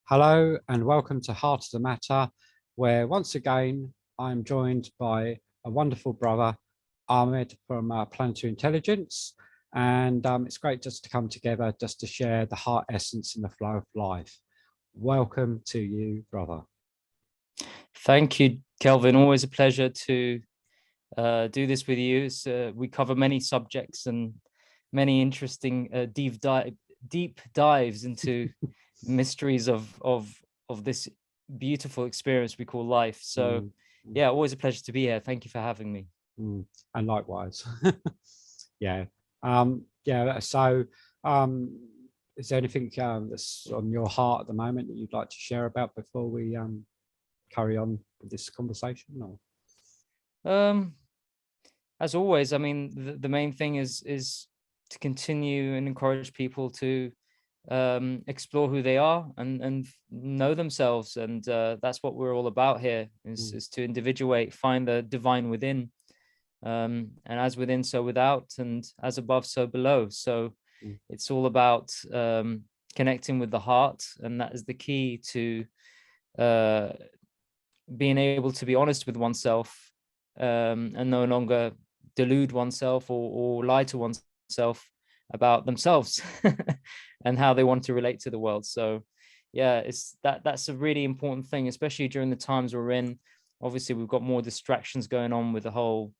Hello and welcome to Heart of the Matter, where once again I'm joined by a wonderful brother, Ahmed from Planetary Intelligence. And it's great just to come together, just to share the heart essence and the flow of life. Welcome to you, brother. Thank you, Kelvin. Always a pleasure to do this with you. We cover many subjects and many interesting deep dives into mysteries of this beautiful experience we call life. So, yeah, always a pleasure to be here. Thank you for having me. And likewise. Yeah. Yeah. So, is there anything that's on your heart at the moment that you'd like to share about before we carry on with this conversation? Or? As always, I mean, the main thing is to continue and encourage people to explore who they are and know themselves, and that's what we're all about here. Is to individuate, find the divine within, and as within, so without, and as above, so below. So it's all about connecting with the heart, and that is the key to being able to be honest with oneself, and no longer delude oneself or lie to oneself about themselves and how they want to relate to the world. So yeah, that's a really important thing, especially during the times we're in. Obviously we've got more distractions going on with the whole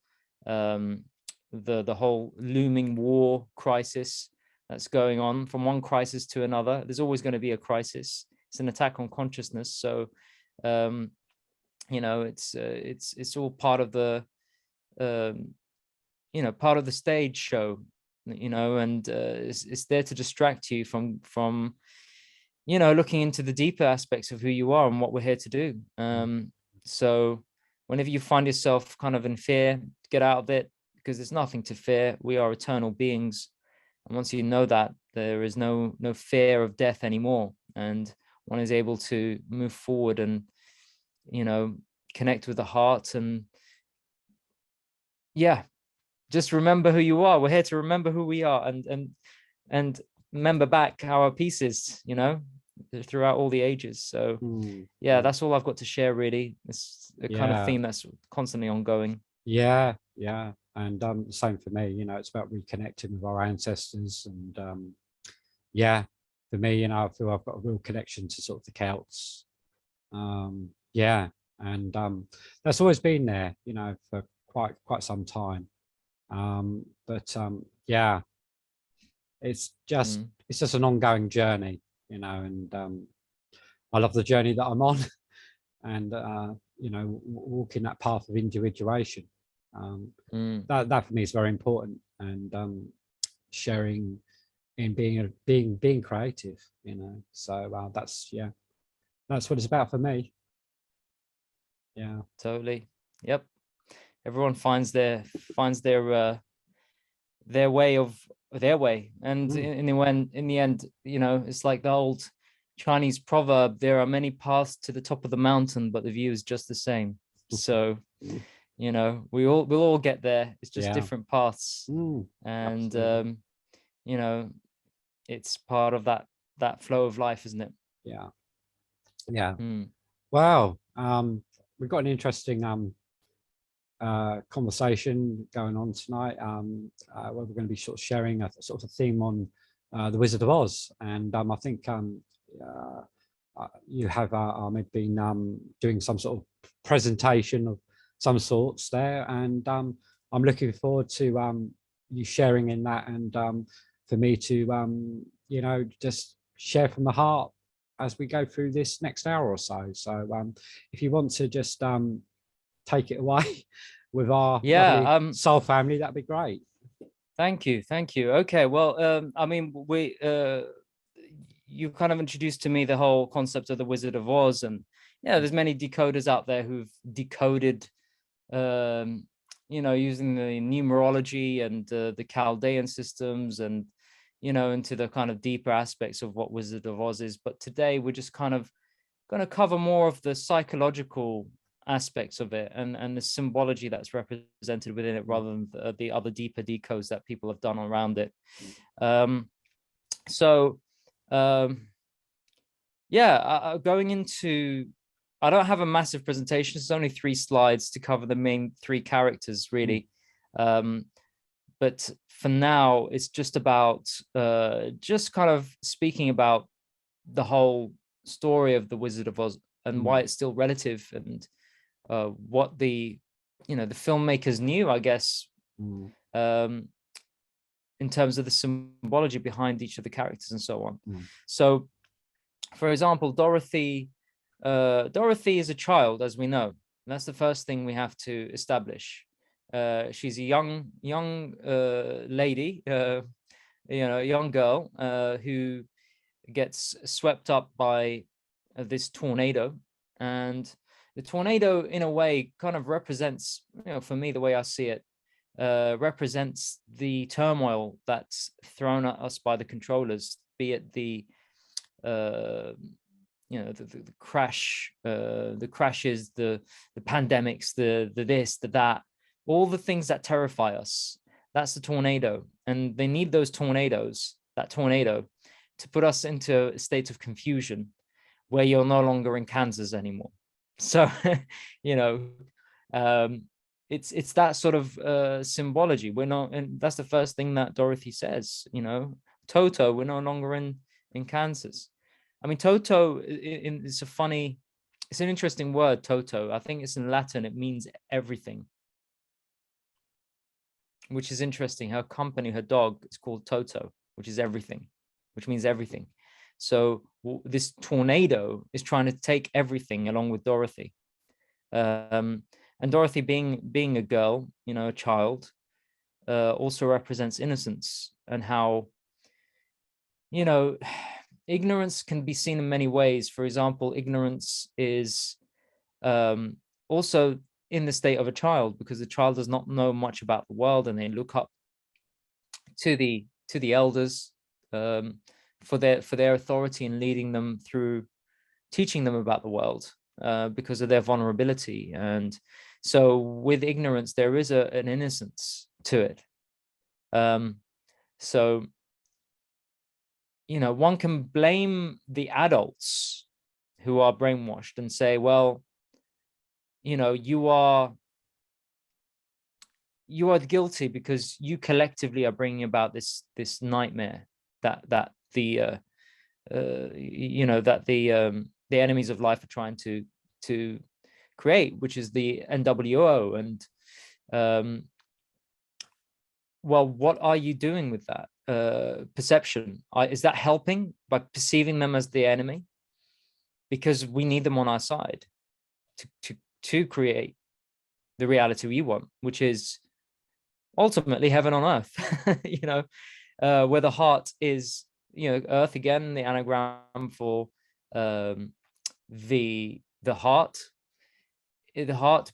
the whole looming war crisis that's going on. From one crisis to another, there's always going to be a crisis. It's an attack on consciousness. So it's all part of the part of the stage show, and it's there to distract you from looking into the deeper aspects of who you are and what we're here to do. So whenever you find yourself kind of in fear, get out of it, because there's nothing to fear. We are eternal beings, and once you know that, there is no fear of death anymore, and one is able to move forward and connect with the heart. And yeah, just remember who you are. We're here to remember who we are, and remember back our pieces, throughout all the ages. So yeah, that's all I've got to share, really. It's a kind of theme that's constantly ongoing. Yeah. And same for me. It's about reconnecting with our ancestors. And yeah, for me, I feel I've got a real connection to sort of the Celts. Yeah, and that's always been there, for quite some time. But yeah, it's just an ongoing journey, and I love the journey that I'm on, and walking that path of individuation. That for me is very important, and sharing and being creative, So that's what it's about for me. Yeah, totally. Yep. Everyone finds their way of their way, and in the end, it's like the old Chinese proverb: there are many paths to the top of the mountain, but the view is just the same. So we'll all get there. It's just different paths. And it's part of that flow of life, isn't it? Yeah. Wow. We've got an interesting conversation going on tonight, where we're going to be sort of sharing a sort of theme on the Wizard of Oz. And I think you have, Ahmed, been doing some sort of presentation of some sorts there, and I'm looking forward to you sharing in that, and for me to just share from the heart as we go through this next hour or so. So if you want to just take it away with our lovely soul family, that'd be great. Thank you. Okay, well, I mean, you kind of introduced to me the whole concept of the Wizard of Oz, and there's many decoders out there who've decoded using the numerology and the Chaldean systems, and into the kind of deeper aspects of what Wizard of Oz is. But today we're just kind of going to cover more of the psychological aspects of it, and the symbology that's represented within it, rather than the other deeper decodes that people have done around it. yeah, going into, I don't have a massive presentation. It's only 3 slides to cover the main 3 characters, really. But for now, it's just about just kind of speaking about the whole story of the Wizard of Oz and why it's still relative, and what the filmmakers knew, I guess, in terms of the symbology behind each of the characters and so on. So, for example, Dorothy is a child, as we know. And that's the first thing we have to establish. She's a young lady, a young girl who gets swept up by this tornado. And the tornado, in a way, kind of represents, for me, the way I see it, represents the turmoil that's thrown at us by the controllers, be it the crash, the crashes, the pandemics, the this, the that, all the things that terrify us. That's the tornado, and they need those tornadoes, that tornado, to put us into a state of confusion where you're no longer in Kansas anymore. So, it's that sort of symbology. We're not, and that's the first thing that Dorothy says. Toto, we're no longer in Kansas. I mean, Toto, it's an interesting word, Toto. I think it's in Latin. It means everything, which is interesting. Her company, her dog, is called Toto, which is everything, which means everything. So this tornado is trying to take everything along with Dorothy. And Dorothy, being a girl, a child, also represents innocence, and how, ignorance can be seen in many ways. For example, ignorance is also in the state of a child, because the child does not know much about the world, and they look up to the elders for their authority in leading them through, teaching them about the world, because of their vulnerability. And so with ignorance, there is an innocence to it. So one can blame the adults who are brainwashed and say, well, you are guilty because you collectively are bringing about this nightmare that the enemies of life are trying to create, which is the NWO. And well, what are you doing with that perception? Is that helping by perceiving them as the enemy? Because we need them on our side to create the reality we want, which is ultimately heaven on earth. Where the heart is, earth, again, the anagram for the heart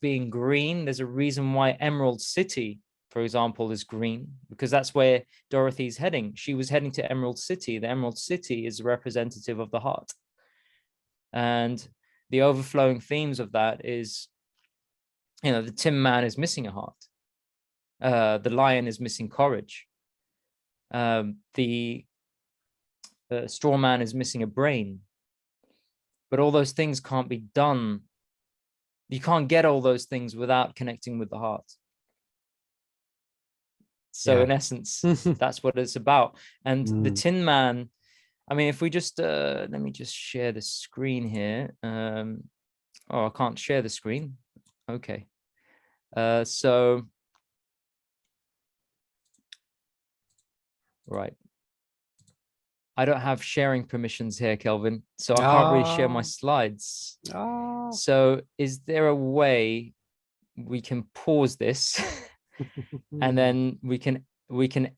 being green. There's a reason why Emerald City, for example, is green, because that's where Dorothy's heading. She was heading to Emerald City. The Emerald City is representative of the heart. And the overflowing themes of that is, the Tin Man is missing a heart. The lion is missing courage. The straw man is missing a brain. But all those things can't be done. You can't get all those things without connecting with the heart. So in essence, that's what it's about. And the Tin Man, I mean, if we just, let me just share the screen here. I can't share the screen. Okay. So, right. I don't have sharing permissions here, Kelvin, so I can't really share my slides. So is there a way we can pause this and then we can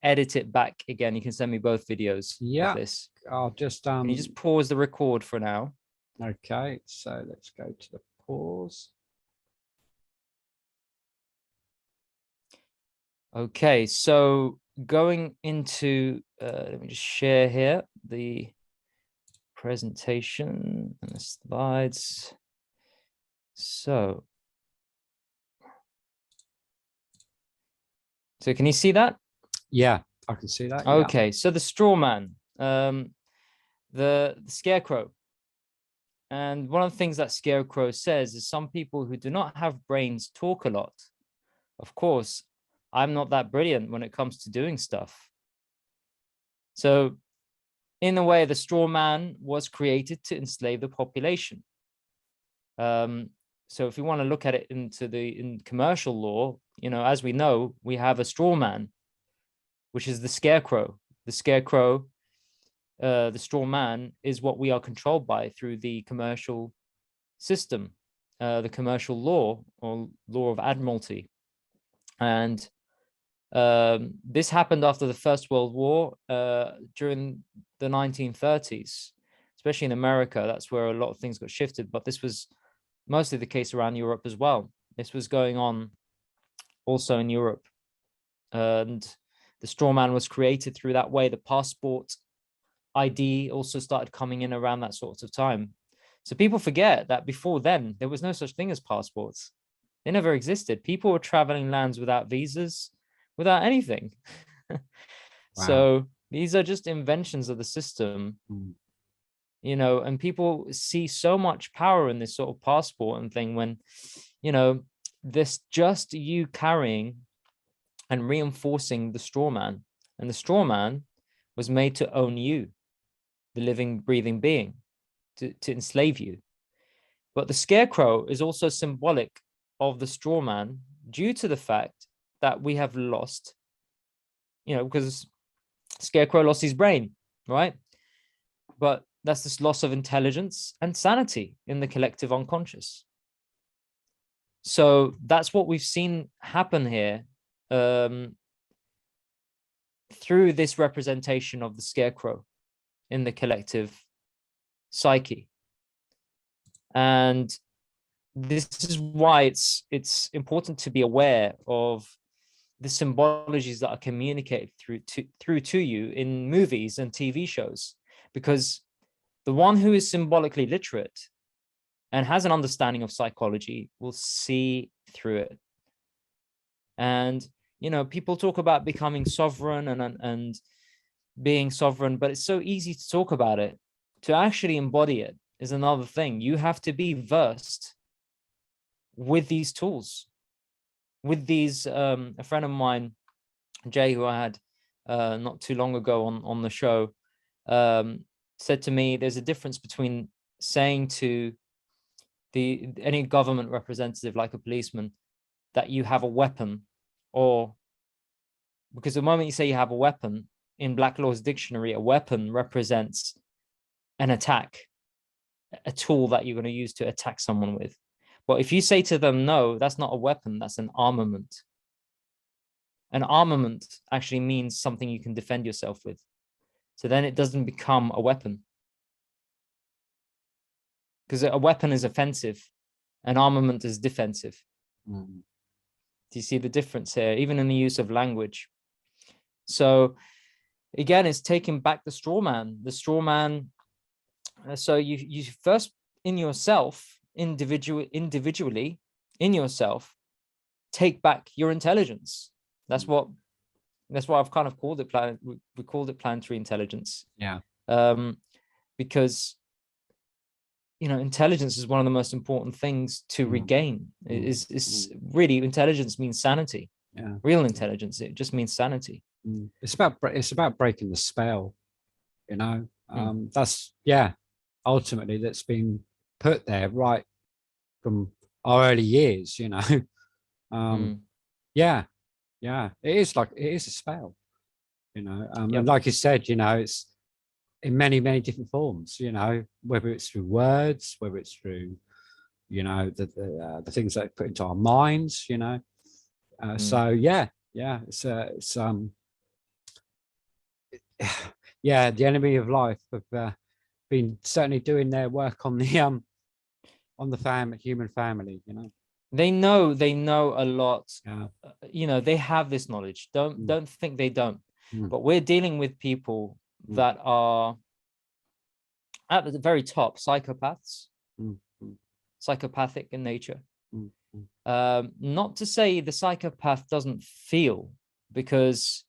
edit it back again? You can send me both videos of this. I'll just Can you just pause the record for now? Okay, so let's go to the pause. Okay, so going into let me just share here the presentation and the slides. So can you see that? Yeah, I can see that. Okay, so the straw man, the scarecrow, And one of the things that Scarecrow says is some people who do not have brains talk a lot. Of course, I'm not that brilliant when it comes to doing stuff. So in a way, the straw man was created to enslave the population. So if you want to look at it in commercial law, you know, as we know, we have a straw man, which is the scarecrow. The scarecrow, the straw man, is what we are controlled by through the commercial system, the commercial law, or law of admiralty. And this happened after the First World War, during the 1930s, especially in America. That's where a lot of things got shifted, but this was mostly the case around Europe as well. This was going on also in Europe. And the straw man was created through that way. The passport ID also started coming in around that sort of time. So people forget that before then, there was no such thing as passports. They never existed. People were traveling lands without visas, without anything. Wow. So these are just inventions of the system, you know, and people see so much power in this sort of passport and thing when, you know, this just you carrying and reinforcing the straw man. And the straw man was made to own you, the living, breathing being, to enslave you. But the scarecrow is also symbolic of the straw man due to the fact that we have lost, you know, because Scarecrow lost his brain, right? But that's this loss of intelligence and sanity in the collective unconscious. So that's what we've seen happen here, through this representation of the scarecrow in the collective psyche. And this is why it's important to be aware of the symbologies that are communicated through to you in movies and TV shows, because the one who is symbolically literate and has an understanding of psychology will see through it. And, you know, people talk about becoming sovereign and being sovereign, but it's so easy to talk about it. To actually embody it is another thing. You have to be versed with these tools, with these. A friend of mine, Jay, who I had not too long ago on the show, said to me, there's a difference between saying to any government representative, like a policeman, that you have a weapon, or because the moment you say you have a weapon, in Black Law's dictionary, a weapon represents an attack, a tool that you're going to use to attack someone with. But if you say to them, no, that's not a weapon, that's an armament. An armament actually means something you can defend yourself with. So then it doesn't become a weapon. Because a weapon is offensive, an armament is defensive. Do you see the difference here, even in the use of language? So again, it's taking back the straw man. The straw man. So you first in yourself, individually in yourself, take back your intelligence. That's why I've kind of called it we called it planetary intelligence. Yeah. Because, you know, intelligence is one of the most important things to regain. Is really, intelligence means sanity. Yeah. Real intelligence, it just means sanity. It's about breaking the spell, you know. That's, yeah, ultimately that's been put there right from our early years, you know. Yeah, it is a spell, you know. And like you said, you know, it's in many different forms, you know, whether it's through words, whether it's through, you know, the things that are put into our minds, you know. So yeah, it's yeah, the enemy of life have been certainly doing their work on the human family, you know. They know a lot. You know, they have this knowledge. Don't think they don't. But we're dealing with people that are at the very top, psychopaths, psychopathic in nature. Not to say the psychopath doesn't feel, because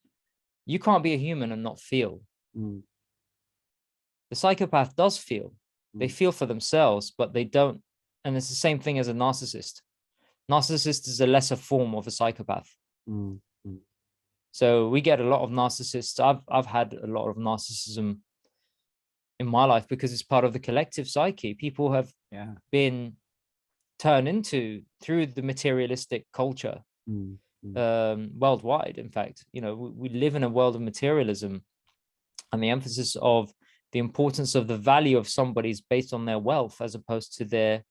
you can't be a human and not feel. The psychopath does feel. They feel for themselves, but they don't. And it's the same thing as a narcissist. Narcissist is a lesser form of a psychopath. So we get a lot of narcissists. I've had a lot of narcissism in my life because it's part of the collective psyche. People have been turned into through the materialistic culture worldwide. In fact, you know, we live in a world of materialism, and the emphasis of the importance of the value of somebody's based on their wealth as opposed to their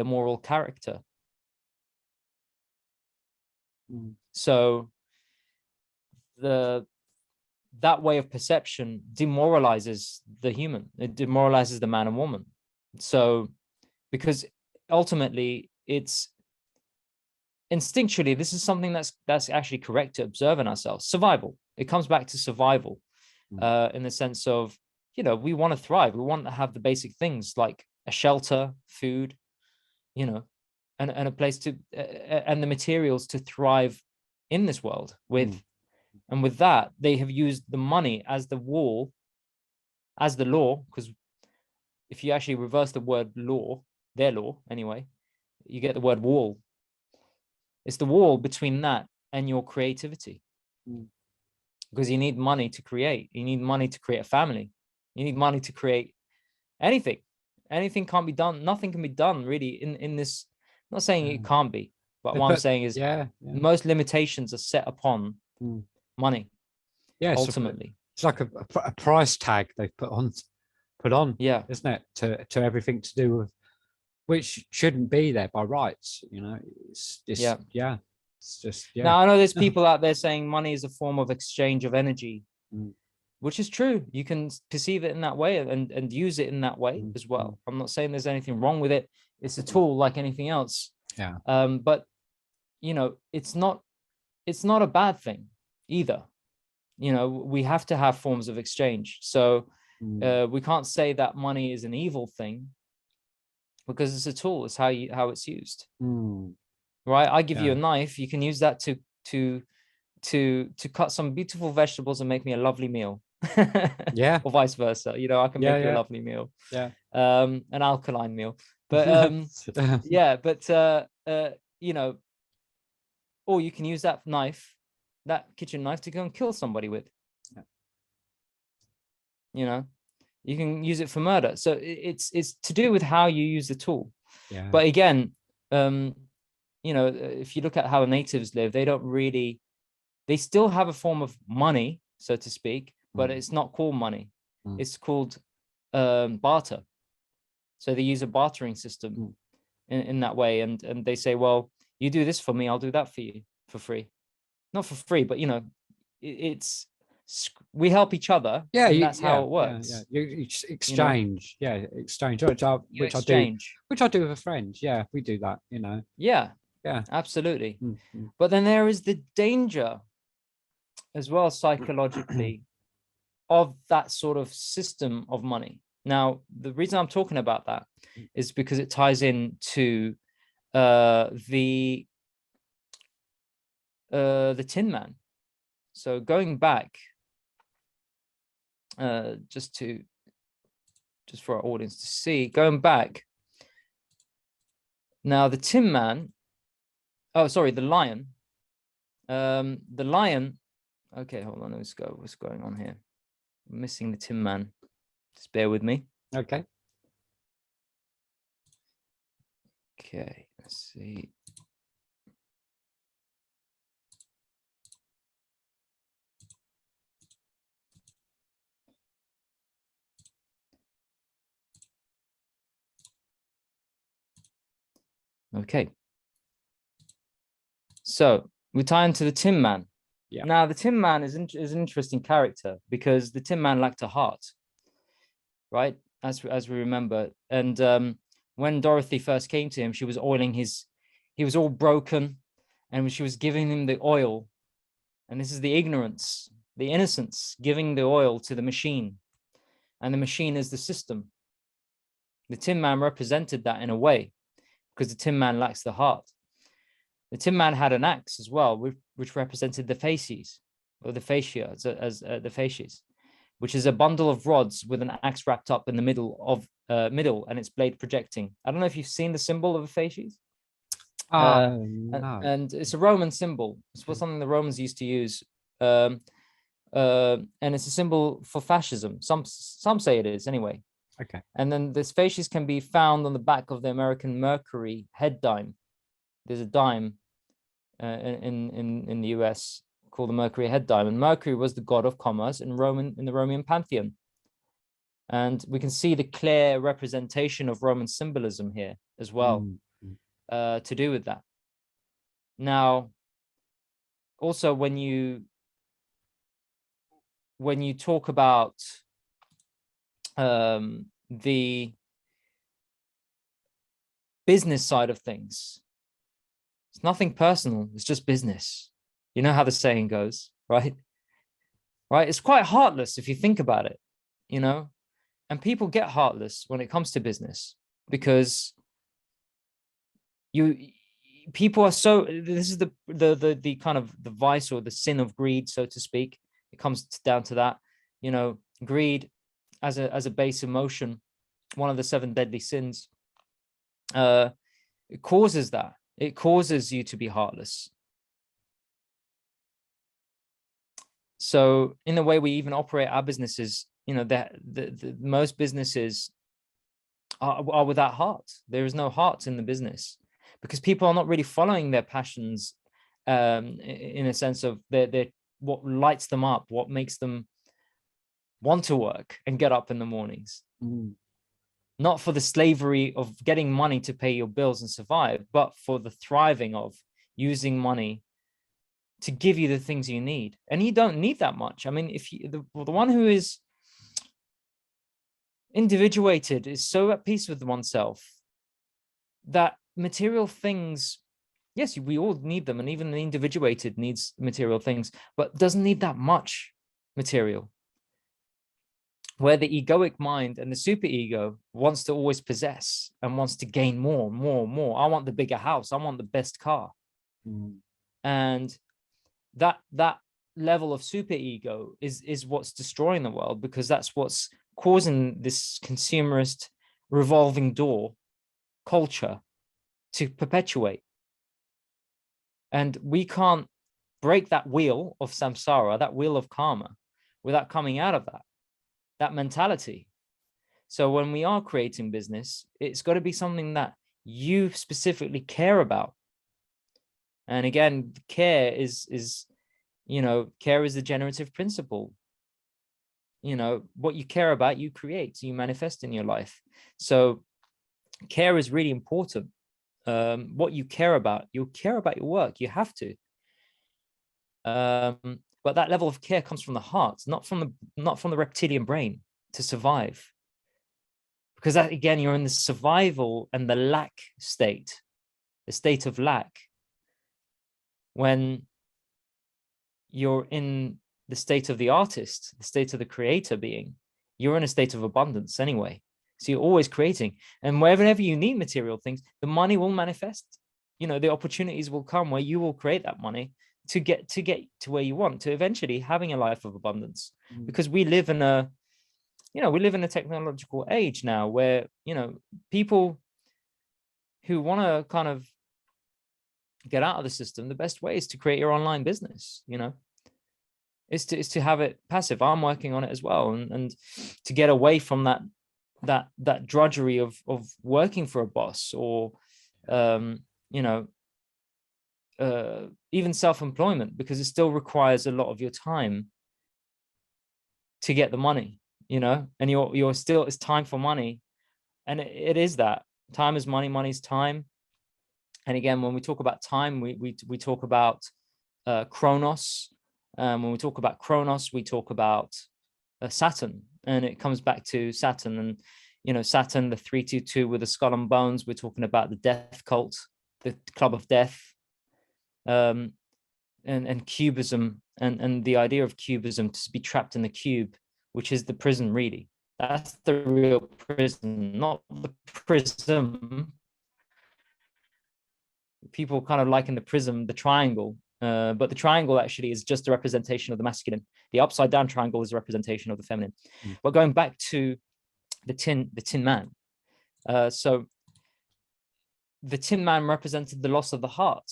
moral character. So that way of perception demoralizes the human. It demoralizes the man and woman. So because ultimately it's instinctually, this is something that's actually correct to observe in ourselves. Survival. It comes back to survival in the sense of, you know, we want to thrive. We want to have the basic things like a shelter, food, you know, and a place to and the materials to thrive in this world with. And with that, they have used the money as the wall, as the law, because if you actually reverse the word law, their law anyway, you get the word wall. It's the wall between that and your creativity. Because you need money to create. You need money to create a family. You need money to create anything. Anything can't be done. Nothing can be done really in this. I'm not saying it can't be, but what I'm saying is most limitations are set upon money. Ultimately, it's like a price tag they've put on, isn't it, to everything to do with, which shouldn't be there by rights. You know, it's just Now I know there's people out there saying money is a form of exchange of energy, which is true. You can perceive it in that way and use it in that way as well. I'm not saying there's anything wrong with it. It's a tool like anything else. But you know, it's not a bad thing either. You know, we have to have forms of exchange. So we can't say that money is an evil thing because it's a tool. It's how it's used. Right? I give you a knife. You can use that to cut some beautiful vegetables and make me a lovely meal. Or vice versa. You know, I can make you a lovely meal. An alkaline meal. But you know, or you can use that knife, that kitchen knife, to go and kill somebody with. You know, you can use it for murder. So it's to do with how you use the tool. But again, you know, if you look at how natives live, they still have a form of money, so to speak, but it's not called money. It's called barter. So they use a bartering system in that way. And they say, well, you do this for me, I'll do that for you for free. Not for free, but you know, we help each other. That's how it works. You exchange, exchange, which I do with a friend. We do that, you know. Absolutely. But then there is the danger as well psychologically of that sort of system of money. Now, the reason I'm talking about that is because it ties into the Tin Man. So going back, just for our audience to see, going back. Now the Tin Man, the lion. The lion. Okay, hold on. Let's go. What's going on here? I'm missing the Tin Man. Just bear with me. Okay. Okay. Let's see. Okay. So we tie into the Tin Man. Now the Tin Man is an interesting character because the Tin Man lacked a heart, right? As we remember. And when Dorothy first came to him, she was oiling he was all broken, and she was giving him the oil. And this is the ignorance, the innocence, giving the oil to the machine. And the machine is the system. The Tin Man represented that in a way, because the Tin Man lacks the heart. The Tin Man had an axe as well, which represented the facies, or the fascia, as the facies. which is a bundle of rods with an axe wrapped up in the middle and its blade projecting. I don't know if you've seen the symbol of a fasces. No. And it's a Roman symbol. It's what something the Romans used to use. And it's a symbol for fascism. Some say it is anyway. Okay. And then this fasces can be found on the back of the American Mercury head dime. There's a dime in the US called the Mercury head dime, and Mercury was the god of commerce in the Roman pantheon. And we can see the clear representation of Roman symbolism here as well, to do with that. Now, also when you talk about the business side of things, it's nothing personal, it's just business. You know how the saying goes, right? It's quite heartless if you think about it, you know, and people get heartless when it comes to business because people are so, this is the kind of the vice or the sin of greed, so to speak. It comes down to that, you know, greed as a base emotion, one of the 7 deadly sins. It causes that. It causes you to be heartless. So in the way we even operate our businesses, you know, that the most businesses are without heart. There is no heart in the business because people are not really following their passions, in a sense of their what lights them up, what makes them want to work and get up in the mornings. Not for the slavery of getting money to pay your bills and survive, but for the thriving of using money to give you the things you need. And you don't need that much. I mean, if you, the one who is individuated is so at peace with oneself that material things, yes, we all need them. And even the individuated needs material things, but doesn't need that much material. Where the egoic mind and the superego wants to always possess and wants to gain more. I want the bigger house. I want the best car. And that level of superego is what's destroying the world, because that's what's causing this consumerist revolving door culture to perpetuate. And we can't break that wheel of samsara, that wheel of karma, without coming out of that mentality. So when we are creating business, it's got to be something that you specifically care about. And again, care is, you know, care is the generative principle. You know, what you care about, you create, you manifest in your life. So care is really important. What you care about your work, you have to. But that level of care comes from the heart, not from the reptilian brain to survive. Because that, again, you're in the survival and the lack state, the state of lack. When you're in the state of the artist, the state of the creator being, you're in a state of abundance anyway. So you're always creating. And wherever you need material things, the money will manifest. You know, the opportunities will come where you will create that money to get to where you want, to eventually having a life of abundance. Because we live in a technological age now where, you know, people who want to kind of get out of the system, the best way is to create your online business, you know, is to have it passive. I'm working on it as well, and to get away from that drudgery of working for a boss, or you know, even self-employment, because it still requires a lot of your time to get the money, you know, and you're still, it's time for money. And it is that time is money, money's time. And again, when we talk about time, we talk about Chronos. When we talk about Chronos, we talk about Saturn, and it comes back to Saturn. And, you know, Saturn, the 322 with the skull and bones, we're talking about the death cult, the club of death, and cubism, and the idea of cubism, to be trapped in the cube, which is the prison, really. That's the real prison, not the prism. People kind of liken the prism, the triangle, But the triangle actually is just a representation of the masculine. The upside down triangle is a representation of the feminine. But going back to the tin man, so the tin man represented the loss of the heart,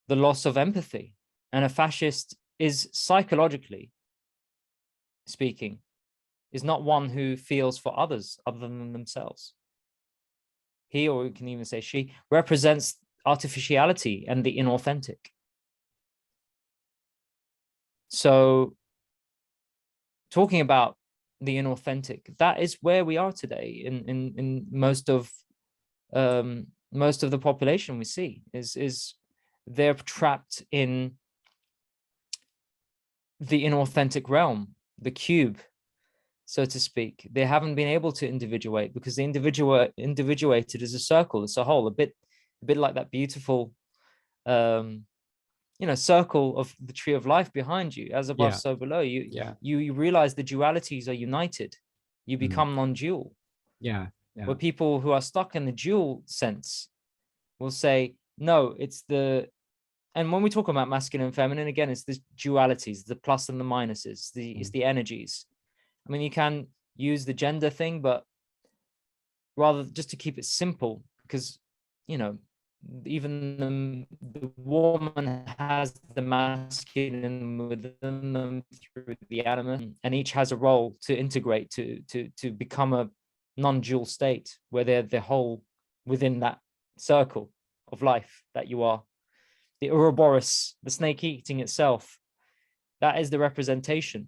the loss of empathy, and a fascist is, psychologically speaking, is not one who feels for others other than themselves. He, or we can even say she, represents artificiality and the inauthentic. So talking about the inauthentic, that is where we are today in most of the population we see is they're trapped in the inauthentic realm, the cube, so to speak. They haven't been able to individuate because the individuated is a circle, it's a whole, a bit like that beautiful circle of the tree of life behind you, as above, so below. You realize the dualities are united. You become non-dual. Where people who are stuck in the dual sense will say, no, it's the, and when we talk about masculine and feminine, again, it's the dualities, the plus and the minuses, it's the energies. I mean, you can use the gender thing, but rather just to keep it simple, because, even the woman has the masculine within them through the animate, and each has a role to integrate to become a non-dual state where they're the whole within that circle of life that you are. The Ouroboros, the snake eating itself, that is the representation.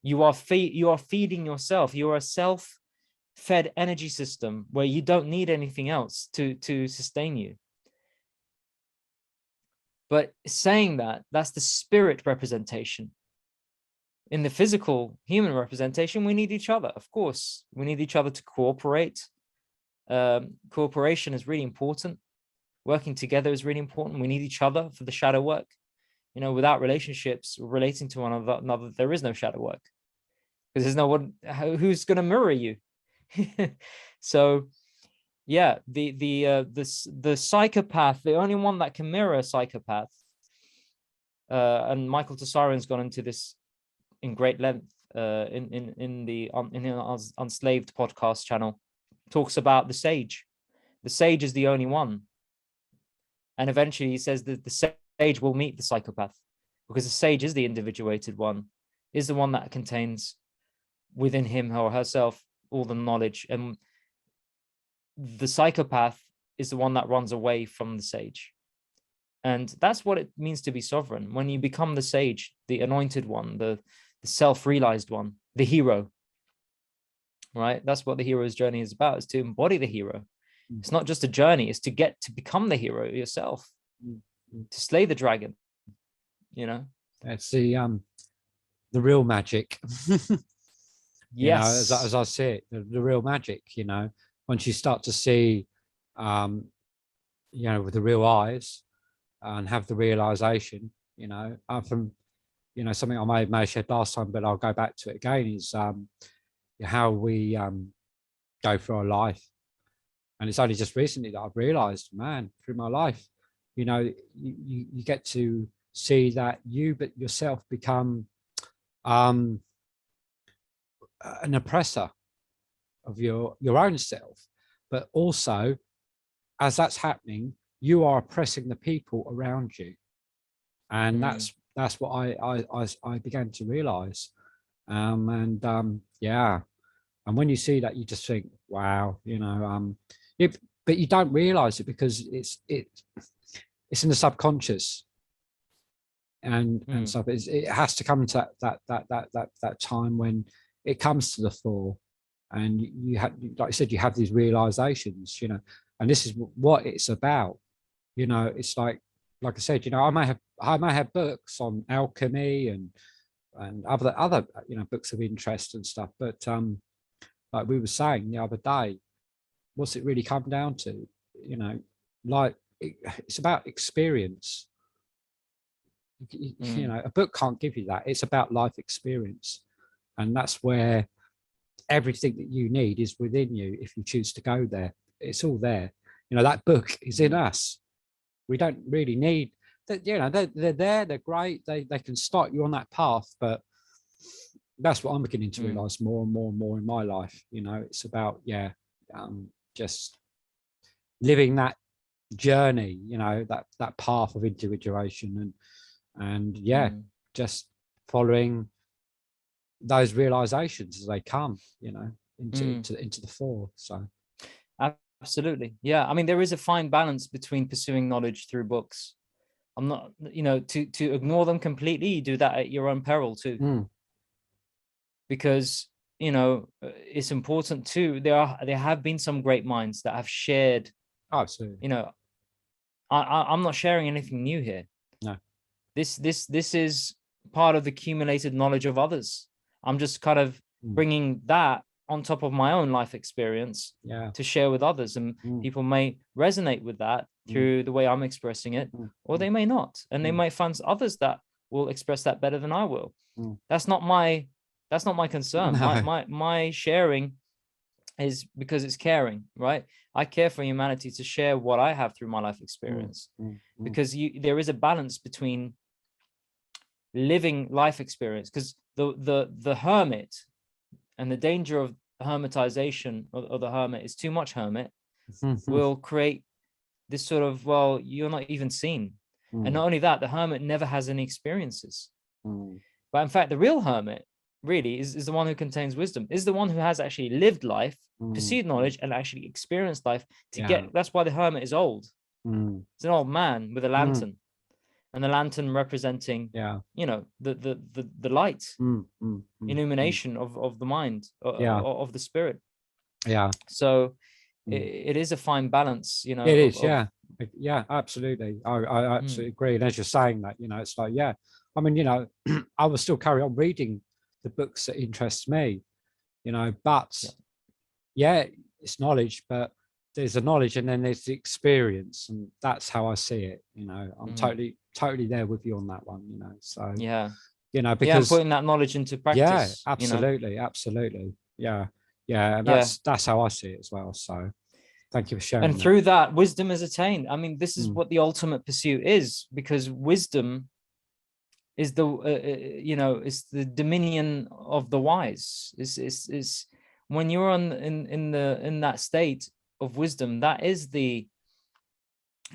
You are feeding yourself. You are a self-fed energy system where you don't need anything else to sustain you. But saying that, that's the spirit representation. In the physical human representation, we need each other. Of course, we need each other to cooperate. Cooperation is really important. Working together is really important. We need each other for the shadow work. Without relationships, relating to one another, there is no shadow work, because there's no one who's going to mirror you. So, yeah, the psychopath, the only one that can mirror a psychopath, and Michael Tessarian's gone into this in great length in the Unslaved podcast channel, talks about the sage. The sage is the only one. And eventually he says that the sage will meet the psychopath, because the sage is the individuated one, is the one that contains within him or herself all the knowledge. And the psychopath is the one that runs away from the sage. And that's what it means to be sovereign. When you become the sage, the anointed one, the self-realized one, the hero, right? That's what the hero's journey is about, is to embody the hero. It's not just a journey, it's to get to become the hero yourself, to slay the dragon, It's the real magic. Yes. As I see it, the real magic, once you start to see, with the real eyes and have the realization, from, something I may have shared last time, but I'll go back to it again, is how we go through our life. And it's only just recently that I've realized, man, through my life, you get to see that you, but yourself, become an oppressor of your own self. But also, as that's happening, you are oppressing the people around you. And that's what I began to realize. Yeah. And when you see that, you just think, wow, but you don't realize it because it's in the subconscious, and stuff. It has to come to that time when it comes to the fore, and you have, like I said, you have these realizations, and this is what it's about. It's like I said, I may have books on alchemy and other books of interest and stuff, but like we were saying the other day, what's it really come down to? It's about experience. A book can't give you that. It's about life experience, and that's where everything that you need is within you. If you choose to go there, it's all there. That book is in us. We don't really need you know, they're there, they're great, they can start you on that path, but that's what I'm beginning to realize more and more and more in my life. You know, it's about, just living that journey, you know, that path of individuation, and just following those realizations as they come, you know, into the fore. So absolutely, yeah. I mean, there is a fine balance between pursuing knowledge through books. I'm not, you know, to ignore them completely, you do that at your own peril too. Because, you know, it's important too. There have been some great minds that have shared. Absolutely. You know, I'm not sharing anything new here. No. This is part of the accumulated knowledge of others. I'm just kind of bringing that on top of my own life experience to share with others, and people may resonate with that through the way I'm expressing it, or they may not, and they might find others that will express that better than I will. That's not my concern. No. My sharing is because it's caring, right? I care for humanity to share what I have through my life experience, because there is a balance between living life experience, because the hermit, and the danger of hermitization of the hermit is too much hermit will create this sort of, well, you're not even seen. And not only that, the hermit never has any experiences. But in fact, the real hermit really is the one who contains wisdom, is the one who has actually lived life, pursued knowledge, and actually experienced life to get. That's why the hermit is old. It's an old man with a lantern, and the lantern representing, you know, the light, illumination of the mind, of the spirit. So it is a fine balance, you know. It is, yeah, absolutely. I absolutely agree. And as you're saying that, you know, it's like, I mean, you know, I will still carry on reading the books that interest me, you know, but it's knowledge, but there's the knowledge and then there's the experience, and that's how I see it. You know, I'm totally there with you on that one, you know. So you know, because putting that knowledge into practice. Absolutely, you know? Absolutely. And that's how I see it as well. So thank you for sharing. And through that, wisdom is attained. I mean, this is what the ultimate pursuit is, because wisdom is the you know, it's the dominion of the wise. Is when you're in that state of wisdom, that is the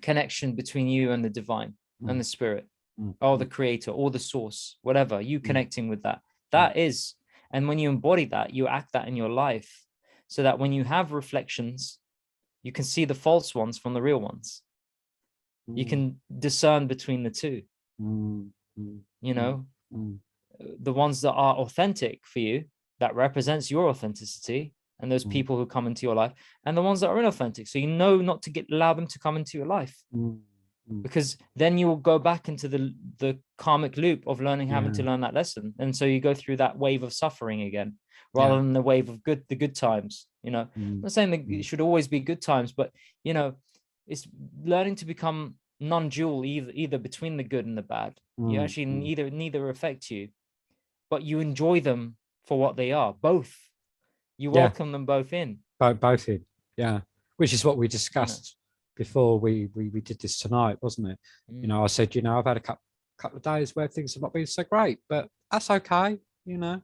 connection between you and the divine and the spirit, or the creator, or the source, whatever, you connecting with that is. And when you embody that, you act that in your life, so that when you have reflections, you can see the false ones from the real ones. You can discern between the two. You know, the ones that are authentic for you, that represents your authenticity, and those people who come into your life, and the ones that are inauthentic, so you know not to allow them to come into your life, because then you will go back into the karmic loop of having to learn that lesson, and so you go through that wave of suffering again, rather than the wave of the good times. You know, I'm not saying that it should always be good times, but you know, it's learning to become non-dual, either between the good and the bad. You actually neither affect you, but you enjoy them for what they are. Both. You welcome them both in. Both in, which is what we discussed before we did this tonight, wasn't it? You know, I said, you know, I've had a couple of days where things have not been so great, but that's okay, you know,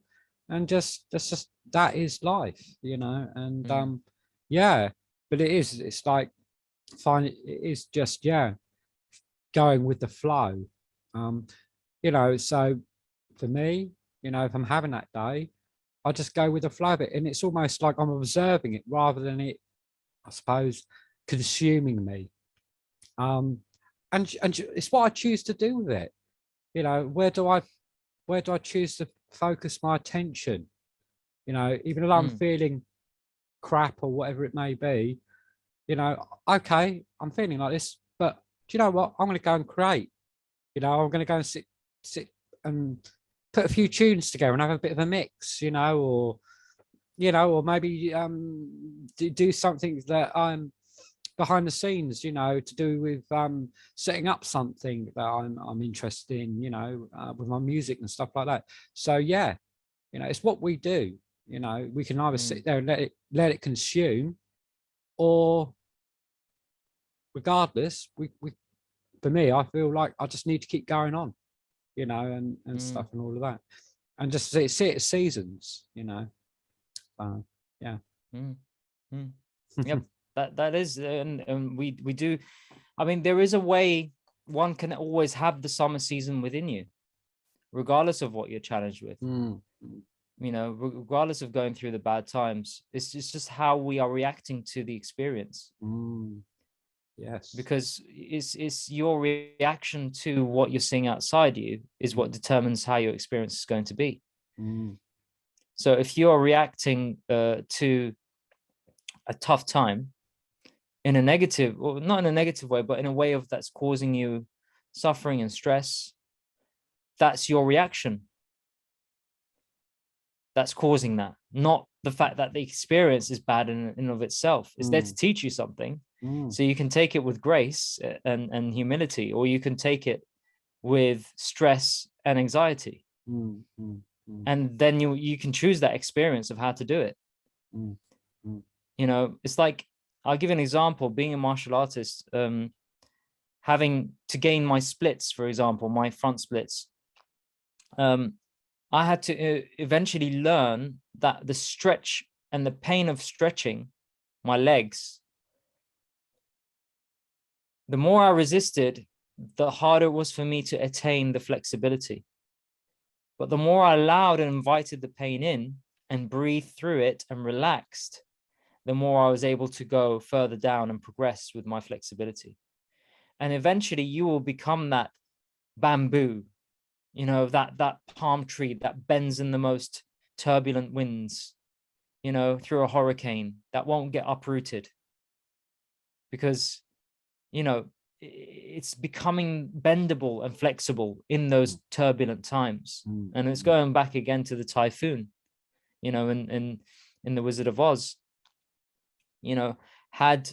and that is life, you know, and but it's like it is just going with the flow, you know. So for me, you know, if I'm having that day, I just go with the flow of it, and it's almost like I'm observing it rather than it, I suppose, consuming me. And it's what I choose to do with it. You know, where do I choose to focus my attention? You know, even though I'm feeling crap or whatever it may be, you know, okay, I'm feeling like this, but do you know what? I'm going to go and create. You know, I'm going to go and sit and put a few tunes together and have a bit of a mix, you know, or maybe do something that I'm behind the scenes, you know, to do with setting up something that I'm interested in, you know, with my music and stuff like that. So you know, it's what we do. You know, we can either sit there and let it consume, or regardless, we for me, I feel like I just need to keep going on, you know, and stuff and all of that, and just see it as seasons, you know. Yeah. Yep, that is, and we do. I mean, there is a way one can always have the summer season within you, regardless of what you're challenged with. You know, regardless of going through the bad times, it's just how we are reacting to the experience. Yes, because it's your reaction to what you're seeing outside you is what determines how your experience is going to be. So if you're reacting to a tough time in a negative, or not in a negative way, but in a way of that's causing you suffering and stress, that's your reaction that's causing that, not the fact that the experience is bad in and of itself. It's there to teach you something. So you can take it with grace and humility, or you can take it with stress and anxiety. And then you can choose that experience of how to do it. You know, it's like, I'll give you an example. Being a martial artist, having to gain my splits, for example, my front splits, I had to eventually learn that the stretch and the pain of stretching my legs, the more I resisted, the harder it was for me to attain the flexibility. But the more I allowed and invited the pain in and breathed through it and relaxed, the more I was able to go further down and progress with my flexibility. And eventually you will become that bamboo, you know, that palm tree that bends in the most turbulent winds, you know, through a hurricane, that won't get uprooted. Because, you know, it's becoming bendable and flexible in those turbulent times. And it's going back again to the typhoon, you know, in the Wizard of Oz. You know, had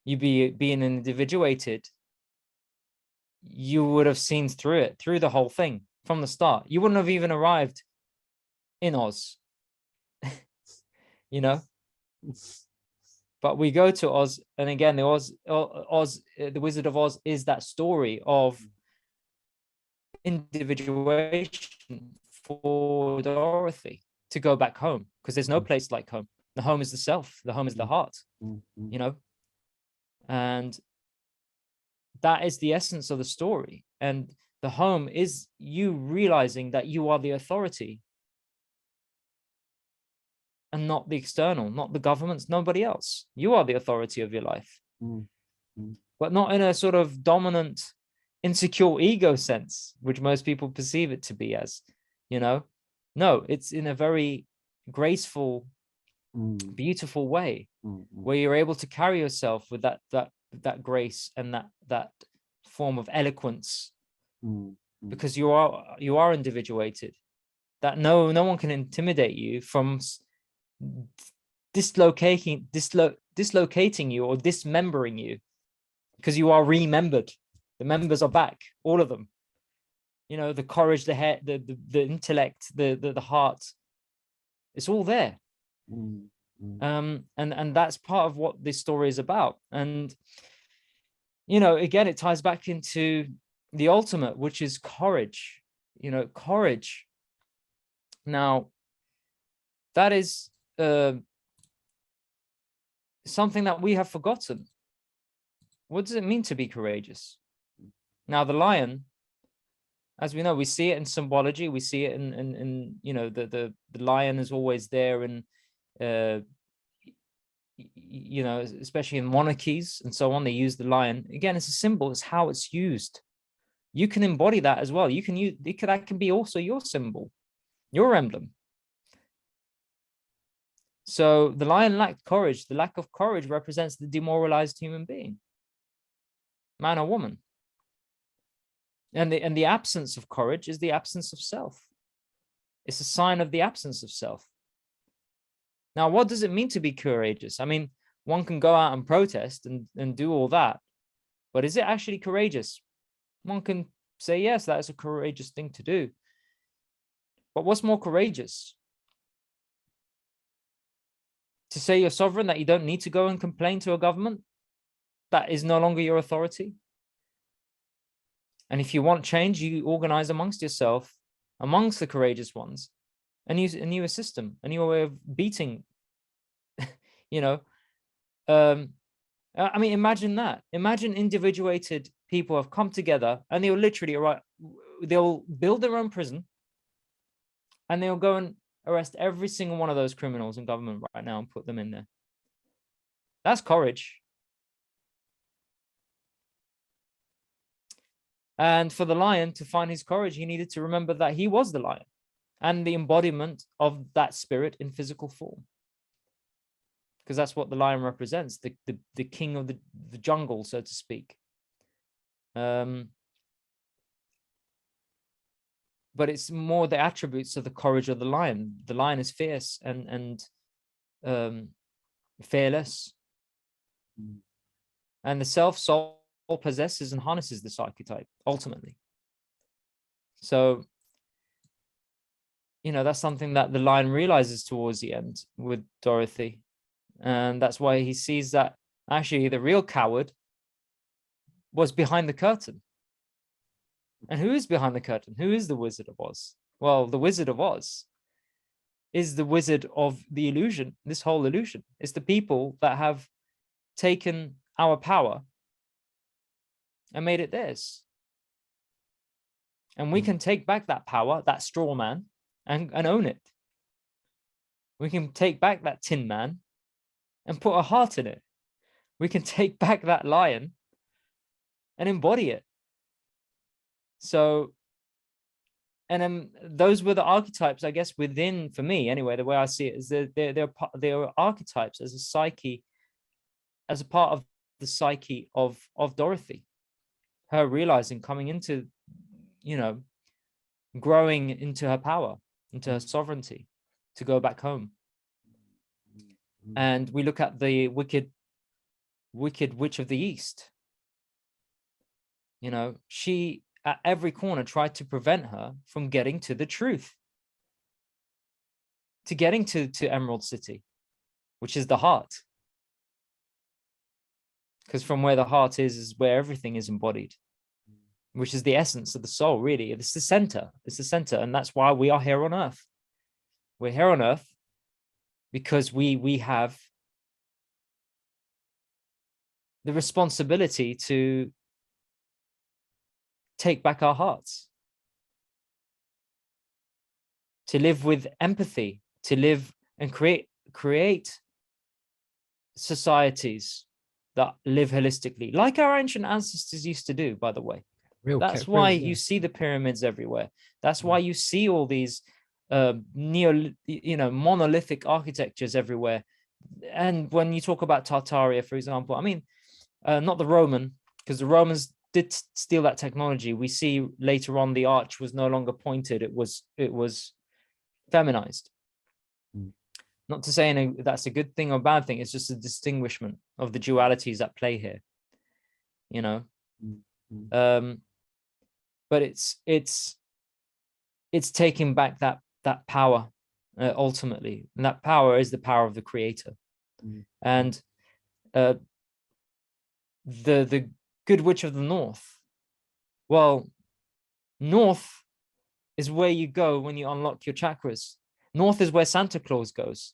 you being individuated, you would have seen through the whole thing from the start. You wouldn't have even arrived in Oz, you know. But we go to Oz, and again, the Wizard of Oz is that story of individuation for Dorothy to go back home, because there's no place like home. The home is the self. The home is the heart, you know. And that is the essence of the story. And the home is you realizing that you are the authority and not the external, not the governments, nobody else. You are the authority of your life, but not in a sort of dominant, insecure ego sense, which most people perceive it to be as, you know. No, it's in a very graceful, beautiful way, where you're able to carry yourself with that grace and that form of eloquence, because you are individuated, that no one can intimidate you from dislocating you or dismembering you, because you are remembered. The members are back, all of them, you know, the courage, the head, the intellect, the heart, it's all there. And that's part of what this story is about. And, you know, again, it ties back into the ultimate, which is courage. You know, courage. Now, that is something that we have forgotten. What does it mean to be courageous? Now, the lion, as we know, we see it in symbology. We see it in you know, the lion is always there, and you know, especially in monarchies and so on, they use the lion. Again, it's a symbol. It's how it's used. You can embody that as well. You can use that can be also your symbol, your emblem. So the lion lacked courage. The lack of courage represents the demoralized human being, man or woman. And the absence of courage is the absence of self. It's a sign of the absence of self. Now, what does it mean to be courageous? I mean, one can go out and protest and do all that, but is it actually courageous? One can say, yes, that is a courageous thing to do. But what's more courageous? To say you're sovereign, that you don't need to go and complain to a government that is no longer your authority? And if you want change, you organize amongst yourself, amongst the courageous ones, and use a newer system, a newer way of beating, you know. I mean, imagine that. Imagine individuated people have come together and they'll literally, right, they'll build their own prison and they'll go and arrest every single one of those criminals in government right now and put them in there. That's courage. And for the lion to find his courage, he needed to remember that he was the lion and the embodiment of that spirit in physical form. Because that's what the lion represents, the king of the jungle, so to speak. But it's more the attributes of the courage of the lion. The lion is fierce and fearless. And the self-soul possesses and harnesses this archetype, ultimately. So, you know, that's something that the lion realizes towards the end with Dorothy. And that's why he sees that actually the real coward was behind the curtain. And who is behind the curtain? Who is the Wizard of Oz? Well, the Wizard of Oz is the wizard of the illusion, this whole illusion. It's the people that have taken our power and made it theirs. And we can take back that power, that straw man, and own it. We can take back that tin man and put a heart in it. We can take back that lion and embody it. So, and then those were the archetypes, I guess, within, for me anyway, the way I see it is they're archetypes as a psyche, as a part of the psyche of Dorothy. Her realizing, coming into, you know, growing into her power, into her sovereignty, to go back home. And we look at the wicked witch of the East. You know, she at every corner tried to prevent her from getting to the truth, to getting to Emerald City, which is the heart. Because from where the heart is where everything is embodied, which is the essence of the soul, really. It's the center. It's the center. And that's why we are here on Earth. We're here on Earth because we have the responsibility to take back our hearts, to live with empathy, to live and create societies that live holistically, like our ancient ancestors used to do, by the way. That's why you see the pyramids everywhere. That's why you see all these monolithic architectures everywhere. And when you talk about Tartaria, for example, I mean, not the Roman, because the Romans did steal that technology. We see later on the arch was no longer pointed; it was feminized. Not to say that's a good thing or bad thing. It's just a distinguishment of the dualities at play here. You know, but it's taking back that power ultimately, and that power is the power of the Creator. And the Good Witch of the North. Well, North is where you go when you unlock your chakras. North is where Santa Claus goes,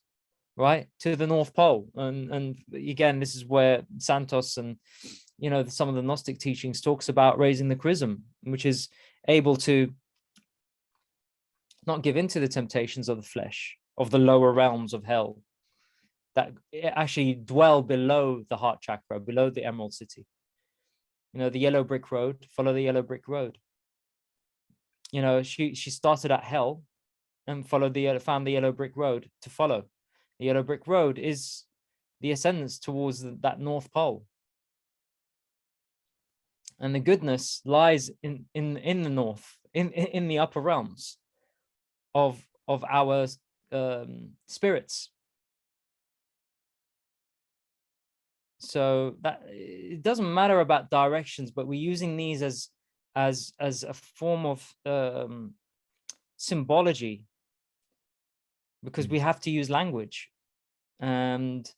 right? To the North Pole. And again, this is where Santos and, you know, some of the Gnostic teachings talks about raising the chrism, which is able to not give in to the temptations of the flesh, of the lower realms of hell, that actually dwell below the heart chakra, below the Emerald City. You know, the yellow brick road, follow the yellow brick road. You know, she started at hell and found the yellow brick road to follow. The yellow brick road is the ascendance towards that North Pole. And the goodness lies in the north, in the upper realms of our spirits. So that it doesn't matter about directions, but we're using these as a form of symbology, because we have to use language, and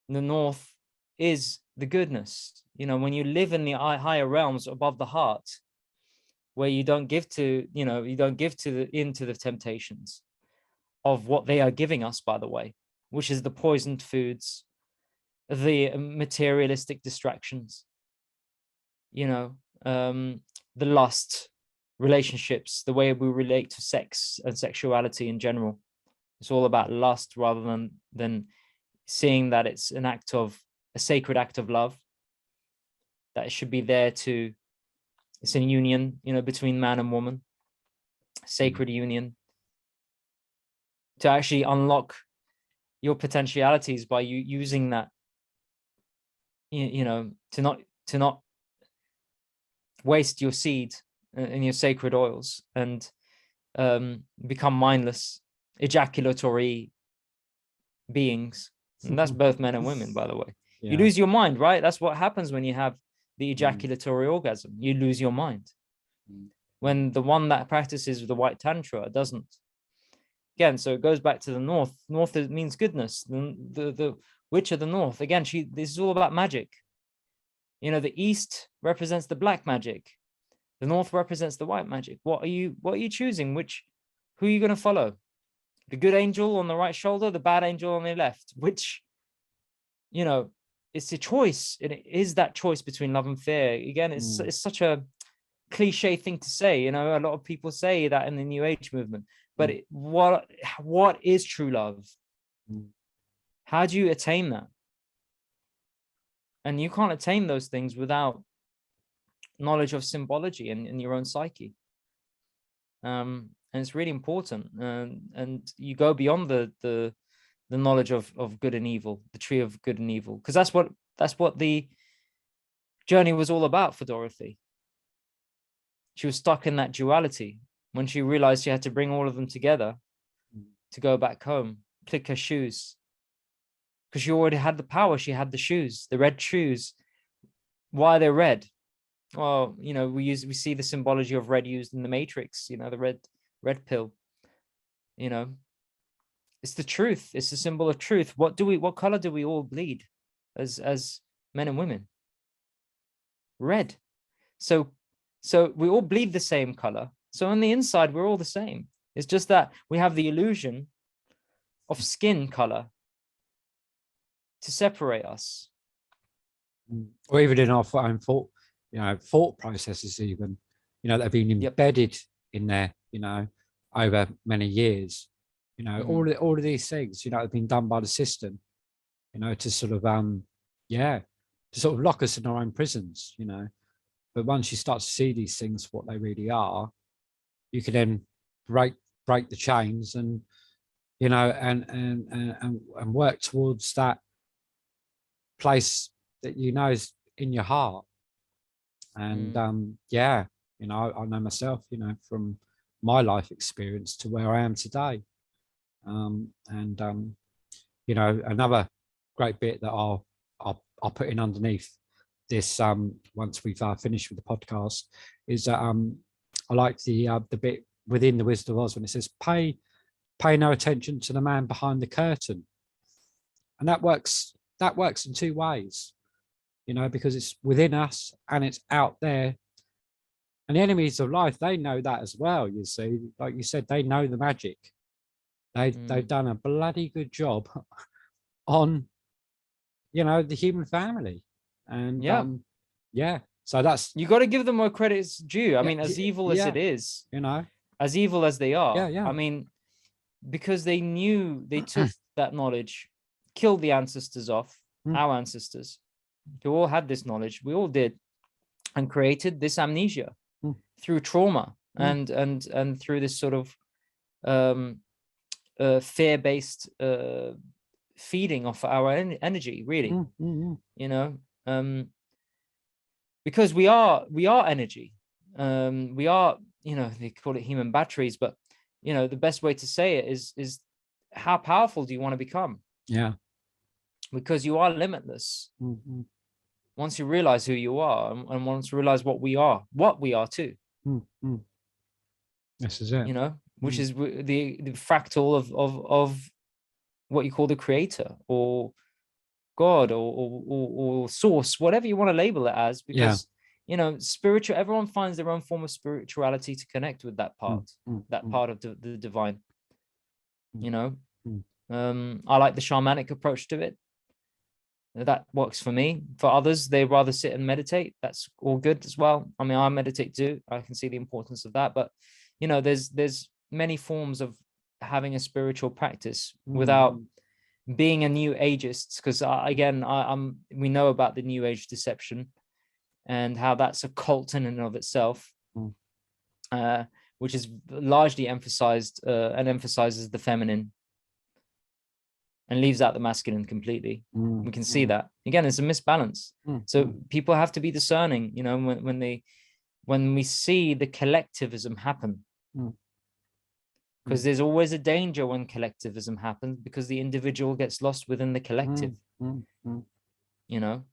the north is the goodness. You know, when you live in the higher realms above the heart, where you don't give to, you don't give into the temptations of what they are giving us, by the way, which is the poisoned foods, the materialistic distractions, the lust, relationships, the way we relate to sex and sexuality in general. It's all about lust rather than seeing that it's a sacred act of love, that it should be there to, it's a union, between man and woman, sacred union, to actually unlock your potentialities by you using that, to not waste your seed in your sacred oils and become mindless, ejaculatory beings. And that's both men and women, by the way. Yeah. You lose your mind, right? That's what happens when you have the ejaculatory orgasm. You lose your mind. When the one that practices the white tantra doesn't. Again, so it goes back to the north. North means goodness. The witch of the north. Again, this is all about magic. The east represents the black magic. The north represents the white magic. What are you choosing? Who are you going to follow? The good angel on the right shoulder, the bad angel on the left. Which, it's a choice. It is that choice between love and fear. Again, it's such a cliche thing to say. A lot of people say that in the New Age movement. But what is true love? How do you attain that? And you can't attain those things without knowledge of symbology and your own psyche. And it's really important. And you go beyond the knowledge of good and evil, the tree of good and evil, because that's what the journey was all about for Dorothy. She was stuck in that duality. When she realized she had to bring all of them together to go back home, click her shoes, because she already had the power. She had the shoes, the red shoes. Why are they red? Well, we see the symbology of red used in the Matrix. The red pill. It's the truth. It's the symbol of truth. What color do we all bleed as men and women? Red. So we all bleed the same color. So on the inside, we're all the same. It's just that we have the illusion of skin color to separate us. Or even in our own thought processes, even, they've been embedded in there, over many years. All of these things, have been done by the system, to sort of, to sort of lock us in our own prisons, But once you start to see these things, what they really are, you can then break the chains and, and work towards that place that is in your heart. And I know myself, from my life experience to where I am today. Another great bit that I'll put in underneath this once we've finished with the podcast is that I like the bit within the Wisdom of Oz when it says pay no attention to the man behind the curtain. And that works in two ways, because it's within us and it's out there. And the enemies of life, they know that as well, you see. Like you said, they know the magic. They've done a bloody good job on, the human family. And so that's, you got to give them more credit it's due. I mean, as evil as it is, as evil as they are. I mean, because they knew, they took that knowledge, killed the ancestors off, our ancestors, who all had this knowledge. We all did, and created this amnesia through trauma and through this sort of fear-based feeding of our energy, really. Because we are energy. We are, they call it human batteries, but the best way to say it is how powerful do you want to become? Yeah. Because you are limitless. Once you realize who you are, and once you realize what we are too. This is it. Which is the fractal of what you call the creator or God or source, whatever you want to label it as, because you know, spiritual, everyone finds their own form of spirituality to connect with that part, part of the divine, you know. I like the shamanic approach to it. That works for me. For others, they rather sit and meditate. That's all good as well. I mean, I meditate too. I can see the importance of that. But, you know, there's many forms of having a spiritual practice without being a new ageist. Because again, we know about the new age deception and how that's a cult in and of itself, which is largely emphasized and emphasizes the feminine and leaves out the masculine completely. We can see that. Again, it's a misbalance. So people have to be discerning, you know, when we see the collectivism happen. Because there's always a danger when collectivism happens, because the individual gets lost within the collective. You know?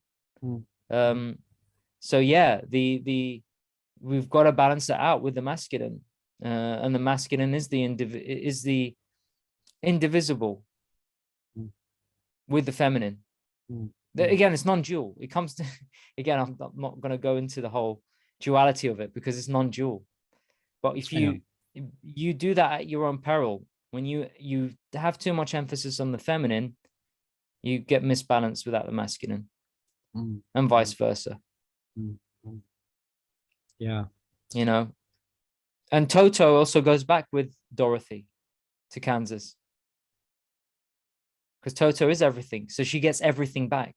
So yeah, we've got to balance it out with the masculine. And the masculine is the indivisible with the feminine. Again, it's non-dual. It comes to, again, I'm not going to go into the whole duality of it because it's non-dual. But if you do that at your own peril, when you have too much emphasis on the feminine, you get misbalanced without the masculine, and vice versa. Yeah, you know. And Toto also goes back with Dorothy to Kansas, because Toto is everything. So she gets everything back,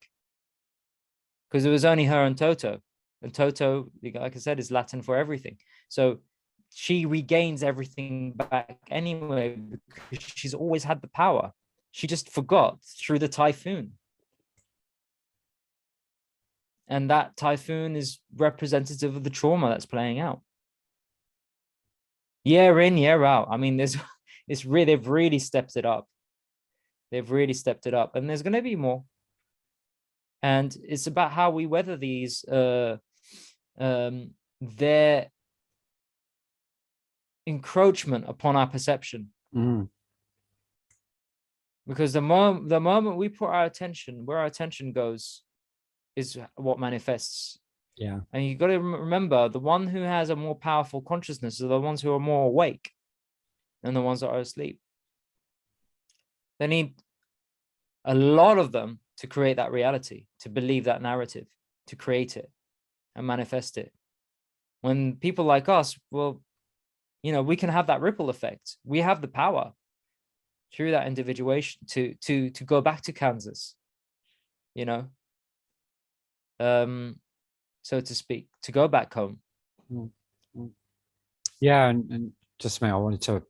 because it was only her and Toto. And Toto, like I said, is Latin for everything. So she regains everything back anyway, because she's always had the power. She just forgot through the typhoon. And that typhoon is representative of the trauma that's playing out. Year in, year out. I mean, they've really stepped it up. They've really stepped it up, and there's going to be more. And it's about how we weather these, their encroachment upon our perception. Because the moment we put our attention where our attention goes is what manifests. Yeah. And you've got to remember, the one who has a more powerful consciousness are the ones who are more awake than the ones that are asleep. They need a lot of them to create that reality, to believe that narrative, to create it and manifest it. When people like us, well, you know, we can have that ripple effect. We have the power through that individuation to go back to Kansas, you know, so to speak, to go back home. Yeah, and just me, I wanted to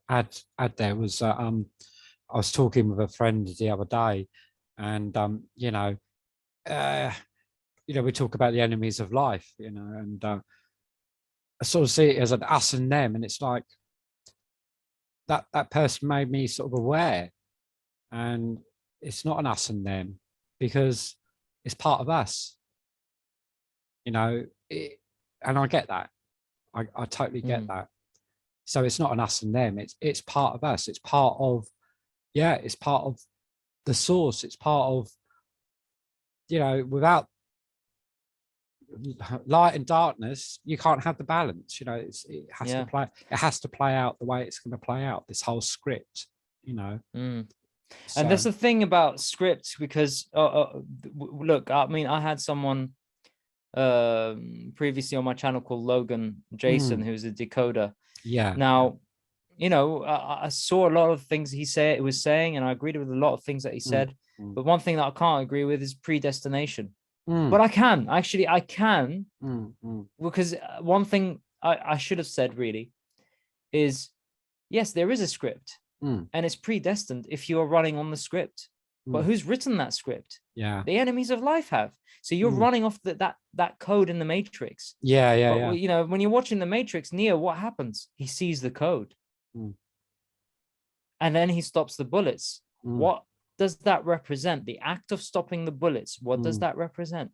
add there was I was talking with a friend the other day, and you know, we talk about the enemies of life, you know, and I sort of see it as an us and them, and it's like that person made me sort of aware, and it's not an us and them, because it's part of us, you know. And I get that. I totally get that. So it's not an us and them. It's part of us. It's part of, it's part of the source. It's part of, you know, without light and darkness, you can't have the balance. You know, it has to play out the way it's going to play out. This whole script, you know. So. And that's the thing about script, because look, I mean, I had someone previously on my channel called Logan Jason, who's a decoder. Yeah. Now, you know, I saw a lot of things he was saying, and I agreed with a lot of things that he said. But one thing that I can't agree with is predestination. But I can because one thing I should have said really is, yes, there is a script, and it's predestined if you are running on the script. But who's written that script? Yeah, the enemies of life have. So you're running off that code in the Matrix. Yeah. You know, when you're watching the Matrix, Neo, what happens? He sees the code, and then he stops the bullets. What does that represent? The act of stopping the bullets. What does that represent?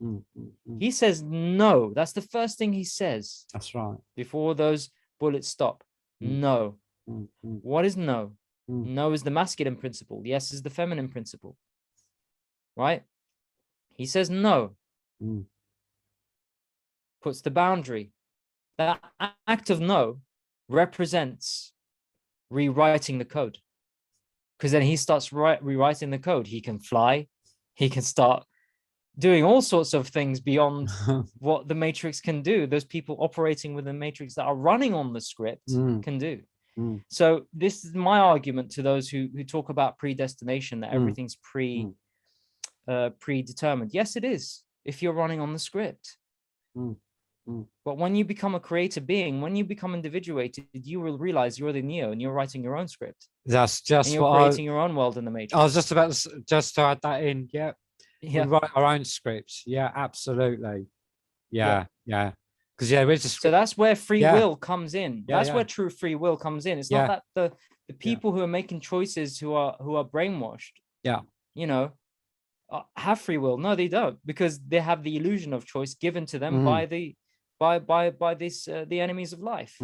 He says no. That's the first thing he says. That's right. Before those bullets stop. No. What is no? No is the masculine principle. Yes is the feminine principle. Right? He says no. puts the boundary. That act of no represents rewriting the code, because then he starts rewriting the code. He can fly, he can start doing all sorts of things beyond what the matrix can do. Those people operating within the matrix that are running on the script can do. So this is my argument to those who talk about predestination, that everything's predetermined. Yes, it is, if you're running on the script. But when you become a creator being, when you become individuated, you will realize you're the Neo and you're writing your own script. That's just and you're creating your own world in the matrix. I was just about to add that in. Yeah. Yeah. We write our own scripts. Yeah, absolutely. Yeah. Because so that's where free will comes in. That's where true free will comes in. It's not that the people who are making choices who are brainwashed, have free will. No, they don't, because they have the illusion of choice given to them by the enemies of life.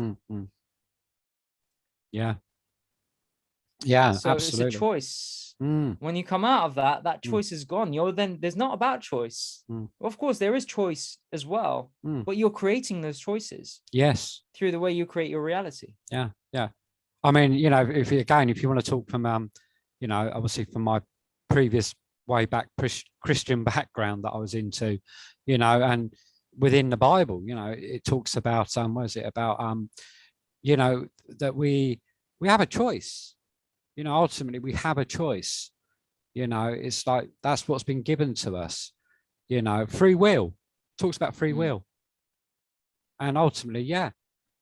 Yeah, so absolutely. It's a choice. When you come out of that choice is gone. There's not about choice. Of course there is choice as well, but you're creating those choices. Yes, through the way you create your reality. Yeah. I mean, if you want to talk from obviously from my previous way back Christian background that I was into, and within the Bible, it talks about what is it about that we have a choice. Ultimately we have a choice. It's like that's what's been given to us. Free will. Talks about free will. And ultimately,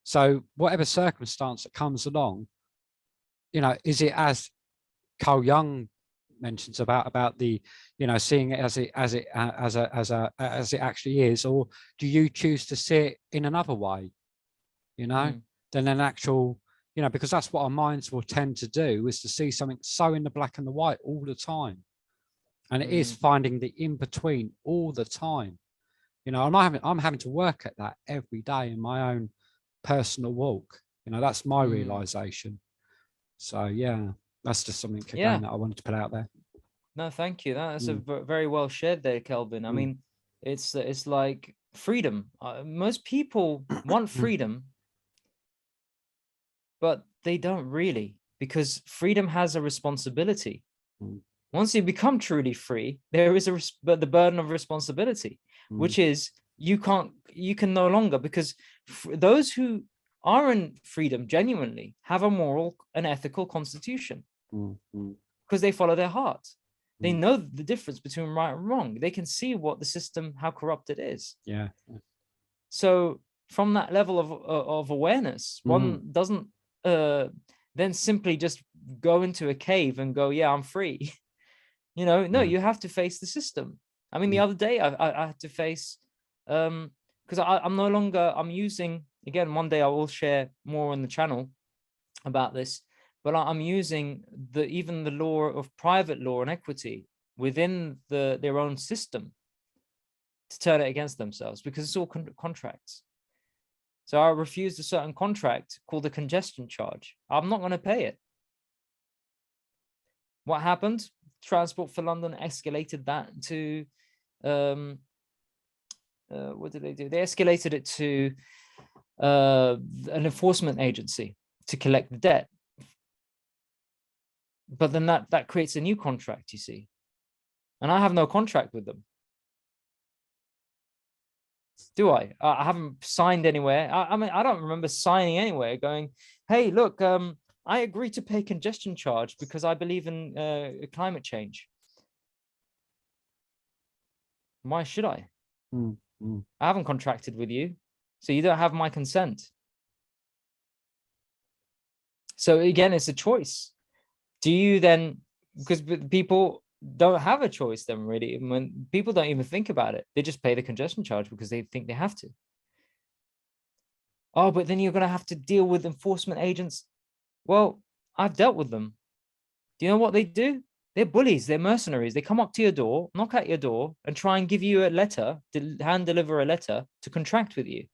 so whatever circumstance that comes along, is it, as Carl Jung mentions about the, seeing it as it actually is, or do you choose to see it in another way, than an actual, because that's what our minds will tend to do, is to see something so in the black and the white all the time. And it is finding the in-between all the time. I'm having to work at that every day in my own personal walk. That's my realization. So that's just something again that I wanted to put out there. No, thank you. That's a very well shared there, Kelvin. I mean, it's like freedom. Most people want freedom, but they don't really, because freedom has a responsibility. Once you become truly free, there is the burden of responsibility, which is you can no longer, because those who are in freedom genuinely have a moral and ethical constitution, because they follow their heart. They know the difference between right and wrong. They can see what the system, how corrupt it is. So from that level of awareness, one doesn't then simply just go into a cave and go, I'm free. No, you have to face the system. I mean, the other day I had to face, because I'm using, again, one day I will share more on the channel about this, but I'm using even the law of private law and equity within their own system to turn it against themselves, because it's all contracts. So I refused a certain contract called a congestion charge. I'm not going to pay it. What happened? Transport for London escalated that to what did they do? They escalated it to an enforcement agency to collect the debt. But then that creates a new contract, you see. And I have no contract with them. Do I? I haven't signed anywhere. I mean, I don't remember signing anywhere going, hey, look, I agree to pay congestion charge because I believe in climate change. Why should I? I haven't contracted with you, so you don't have my consent. So again, it's a choice. Do you then, because people don't have a choice then really, when people don't even think about it, they just pay the congestion charge because they think they have to. Oh, but then you're going to have to deal with enforcement agents. Well, I've dealt with them. Do you know what they do? They're bullies. They're mercenaries. They come up to your door, knock at your door, and try and give you a letter, hand deliver a letter to contract with you.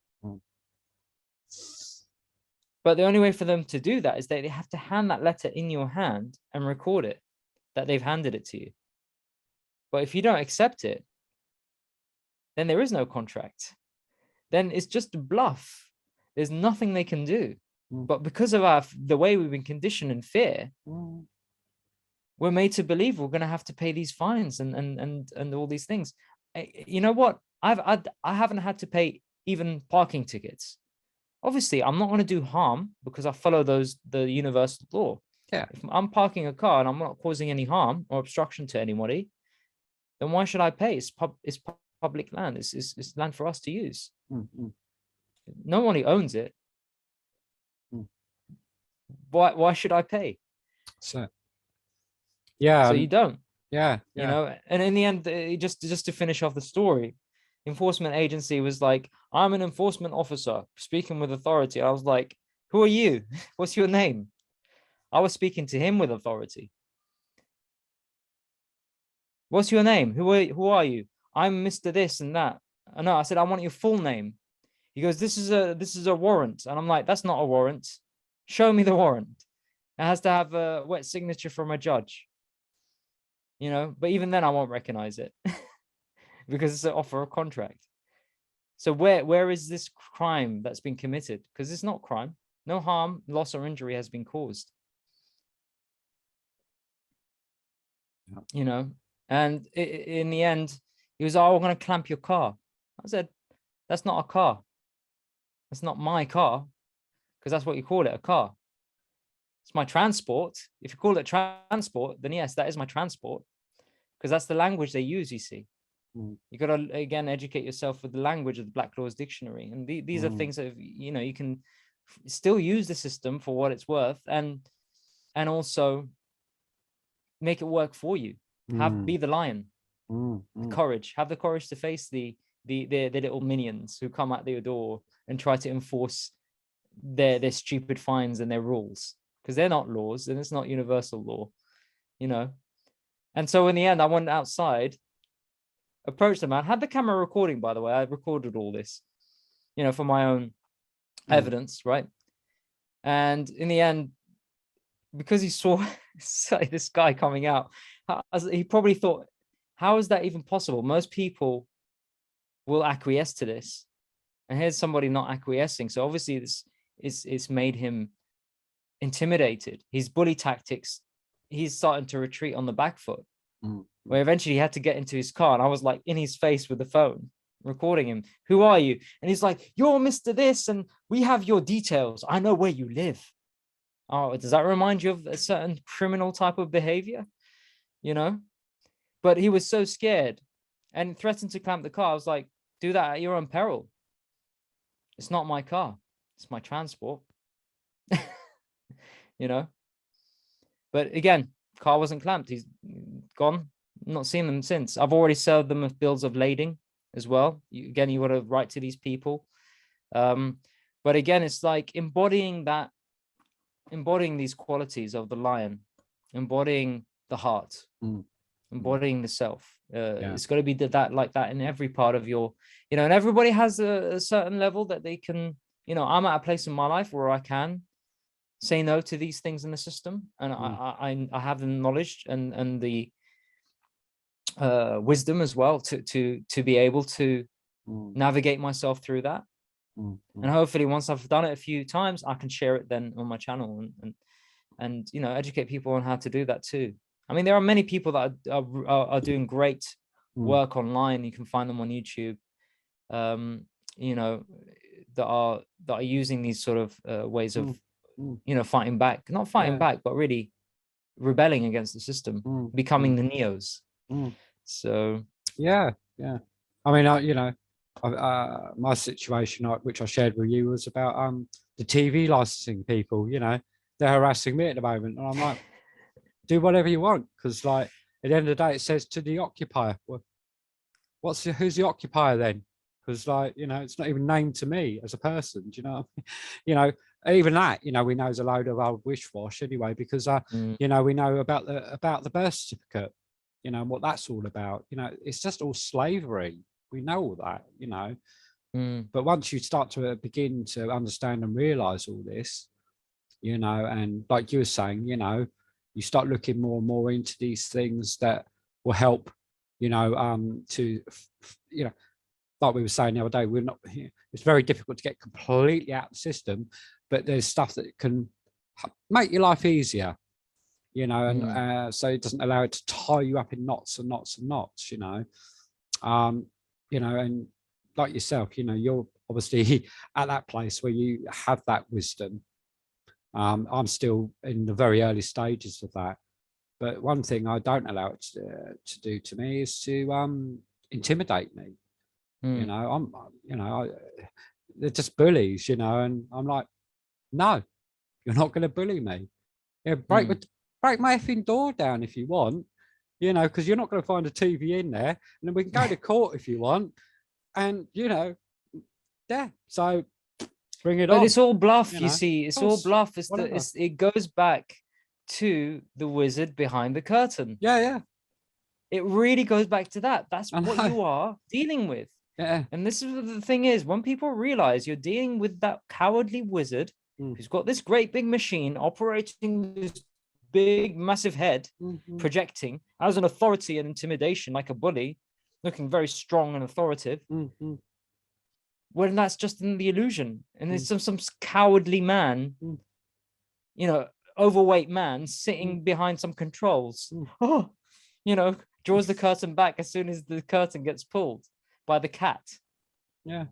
But the only way for them to do that is that they have to hand that letter in your hand and record it, that they've handed it to you. But if you don't accept it, then there is no contract. then it's just a bluff. There's nothing they can do. Mm. But because of the way we've been conditioned in fear, we're made to believe we're going to have to pay these fines and all these things. You know what? I haven't had to pay even parking tickets. Obviously, I'm not going to do harm because I follow the universal law. Yeah. If I'm parking a car and I'm not causing any harm or obstruction to anybody, then why should I pay? It's public land. It's land for us to use. No one owns it. Why should I pay? So yeah. So you don't. Yeah. You know, and in the end, just to finish off the story, enforcement agency was like, I'm an enforcement officer speaking with authority. I was like, who are you? What's your name? I was speaking to him with authority. What's your name? Who are you? I'm Mr. This and that. No, I said, I want your full name. He goes, this is a warrant. And I'm like, that's not a warrant. Show me the warrant. It has to have a wet signature from a judge. You know, but even then I won't recognize it because it's an offer of contract. So where is this crime that's been committed? Because it's not crime. No harm, loss, or injury has been caused. Yeah. You know, and in the end, he was, oh, I'm going to clamp your car. I said, that's not a car. That's not my car, because that's what you call it, a car. It's my transport. If you call it transport, then yes, that is my transport, because that's the language they use, you see. You got to, again, educate yourself with the language of the Black Laws Dictionary. And these are things that, you know, you can still use the system for what it's worth, and also make it work for you. Be the lion. The courage. Have the courage to face the little minions who come at your door and try to enforce their stupid fines and their rules, because they're not laws and it's not universal law, you know. And so in the end, I went outside, approached the man, had the camera recording, by the way. I recorded all this, you know, for my own evidence, right? And in the end, because he saw this guy coming out, he probably thought, how is that even possible? Most people will acquiesce to this, and here's somebody not acquiescing. So obviously this it's made him intimidated. His bully tactics, he's starting to retreat on the back foot, where eventually he had to get into his car, and I was like in his face with the phone recording him. Who are you? And he's like, you're Mr. This, and we have your details. I know where you live. Oh, does that remind you of a certain criminal type of behavior? You know? But he was so scared and threatened to clamp the car. I was like, do that at your own peril. It's not my car. It's my transport. You know? But again, car wasn't clamped. He's gone. Not seen them since. I've already served them with bills of lading as well. You got to write to these people. But again, it's like embodying these qualities of the lion, embodying the heart, embodying the self. It's got to be that like that in every part of your, you know, and everybody has a certain level that they can, you know, I'm at a place in my life where I can say no to these things in the system, and I have the knowledge and the wisdom as well to be able to navigate myself through that. And hopefully once I've done it a few times, I can share it then on my channel and you know, educate people on how to do that too. I mean, there are many people that are doing great work online. You can find them on YouTube, you know, that are using these sort of ways of you know, fighting back, not fighting back, but really rebelling against the system, becoming the Neos. So yeah. I mean, you know, my situation, which I shared with you, was about the TV licensing people. You know, they're harassing me at the moment, and I'm like, do whatever you want, because like at the end of the day, it says to the occupier. Well, who's the occupier then? Because like, you know, it's not even named to me as a person. Do you know what I mean? You know, even that, you know, we know is a load of old wish wash anyway, because you know, we know about the birth certificate, you know, what that's all about. You know, it's just all slavery. We know all that, you know. But once you start to begin to understand and realize all this, you know, and like you were saying, you know, you start looking more and more into these things that will help, you know, to, you know, like we were saying the other day, we're not, it's very difficult to get completely out of the system, but there's stuff that can make your life easier, you know, and so it doesn't allow it to tie you up in knots and knots and knots, you know. You know, and like yourself, you know, you're obviously at that place where you have that wisdom. I'm still in the very early stages of that, but one thing I don't allow it to do to me is to intimidate me. You know, they're just bullies, you know, and I'm like, no, you're not going to bully me. Yeah, break my effing door down if you want, you know, because you're not going to find a TV in there, and then we can go to court if you want, and you know, yeah. So bring it on. But it's all bluff, you you know. see. It's all bluff. Whatever. It goes back to the wizard behind the curtain. Yeah, yeah. It really goes back to that. That's I what know. you are dealing with. Yeah. And this is the thing is, when people realize you're dealing with that cowardly wizard who's got this great big machine operating this big massive head, projecting as an authority and intimidation, like a bully, looking very strong and authoritative, when that's just in the illusion. And there's some cowardly man, you know, overweight man sitting behind some controls. Oh, you know, draws the curtain back as soon as the curtain gets pulled by the cat. Yeah.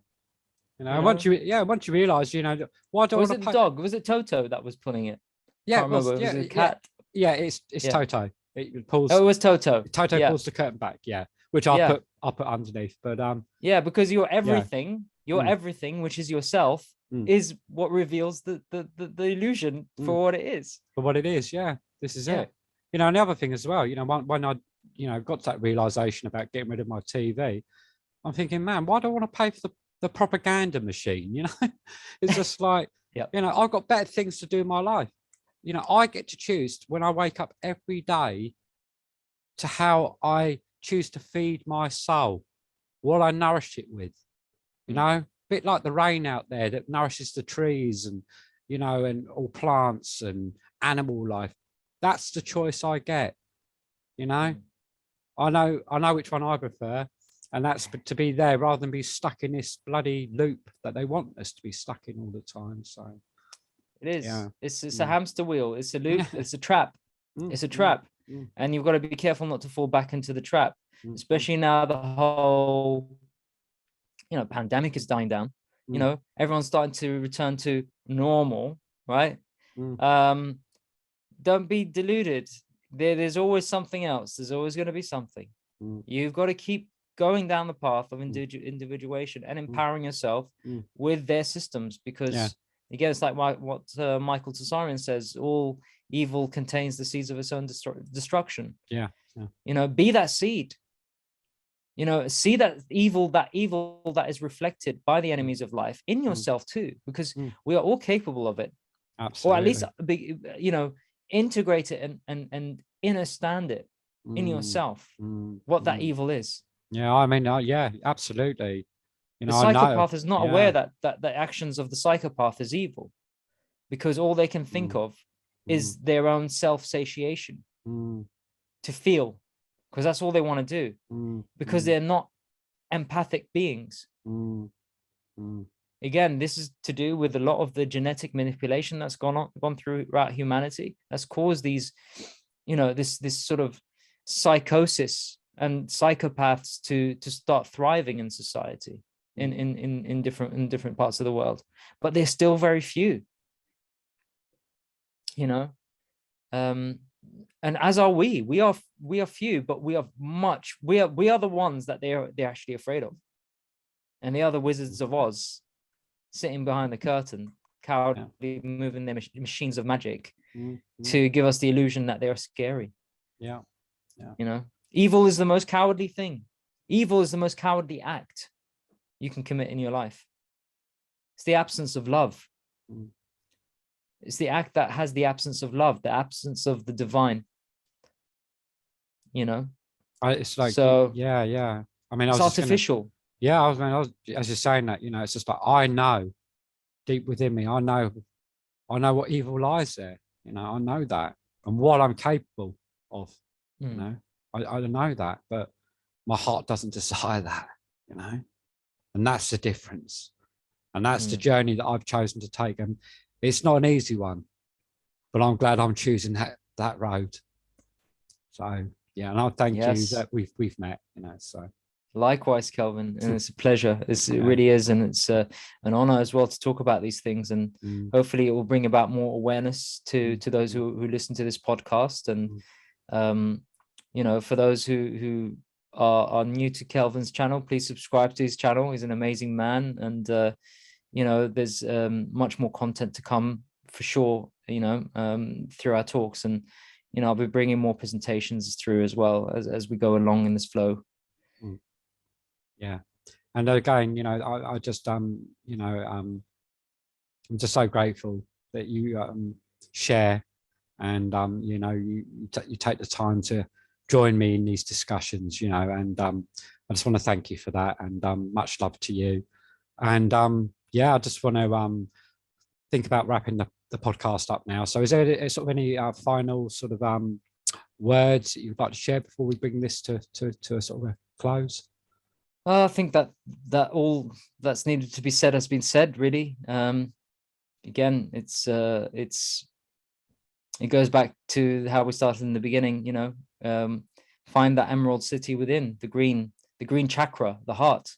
You know, once you realize, you know, why do I want to Was it the dog? Was it Toto that was pulling it? Yeah, Can't remember. Was it a cat? Yeah, it's Toto. It pulls. Oh, it was Toto. Toto pulls the curtain back. Yeah, which I'll put underneath. But yeah, because you're everything. You're everything, which is yourself, is what reveals the illusion for what it is. For what it is, yeah. This is it. You know, and the other thing as well, you know, when I, you know, got to that realization about getting rid of my TV, I'm thinking, man, why do I want to pay for the propaganda machine? You know, it's just like, you know, I've got better things to do in my life. You know, I get to choose when I wake up every day to how I choose to feed my soul, what I nourish it with, you know, a bit like the rain out there that nourishes the trees and, you know, and all plants and animal life. That's the choice I get, you know. I know which one I prefer, and that's to be there rather than be stuck in this bloody loop that they want us to be stuck in all the time. So it is. Yeah. It's a hamster wheel. It's a loop. It's a trap. It's a trap, and you've got to be careful not to fall back into the trap, especially now the whole, you know, pandemic is dying down. You know, everyone's starting to return to normal, right? Don't be deluded. There's always something else. There's always going to be something. You've got to keep going down the path of individuation and empowering yourself with their systems, because again, it's like what Michael Tsarian says, all evil contains the seeds of its own destruction. You know, be that seed. You know, see that evil that is reflected by the enemies of life in yourself too, because we are all capable of it. Absolutely. Or at least you know, integrate it and understand it in yourself, what that evil is. Yeah, I mean, yeah, absolutely. You know, the psychopath is not aware that the actions of the psychopath is evil, because all they can think of is their own self-satiation, to feel, because that's all they want to do, because they're not empathic beings. Again, this is to do with a lot of the genetic manipulation that's gone throughout humanity, that's caused these, you know, this sort of psychosis and psychopaths to start thriving in society in different parts of the world. But they're still very few, you know. And as are we. We are few, but we are the ones that they're actually afraid of. And they are the Wizards of Oz, sitting behind the curtain, cowardly moving their machines of magic to give us the illusion that they are scary. You know, evil is the most cowardly thing. Evil is the most cowardly act you can commit in your life. It's the absence of love. It's the act that has the absence of love, the absence of the divine. You know, it's like, so yeah. I mean, it's artificial. I was as you're saying that, you know, it's just like, I know deep within me, I know what evil lies there. You know, I know that, and what I'm capable of. You know, I know that, but my heart doesn't desire that. You know, And that's the difference. And that's the journey that I've chosen to take. And it's not an easy one, but I'm glad I'm choosing that road. So yeah, and I thank you that we've met, you know. So likewise, Kelvin, and it's a pleasure. It really is, and it's an honor as well to talk about these things. And hopefully, it will bring about more awareness to those who listen to this podcast. And you know, for those who are new to Kelvin's channel, please subscribe to his channel. He's an amazing man, and you know, there's much more content to come for sure, you know, through our talks. And you know, I'll be bringing more presentations through as well as we go along in this flow. Yeah, and again, you know, I just you know, I'm just so grateful that you share, and you know, you take the time to join me in these discussions, you know, and I just want to thank you for that, and much love to you. And yeah, I just want to think about wrapping the podcast up now. So is there sort of any final sort of words that you'd like to share before we bring this to a sort of a close? I think that all that's needed to be said has been said, really. Again, it goes back to how we started in the beginning, you know. Find that emerald city within, the green chakra, the heart,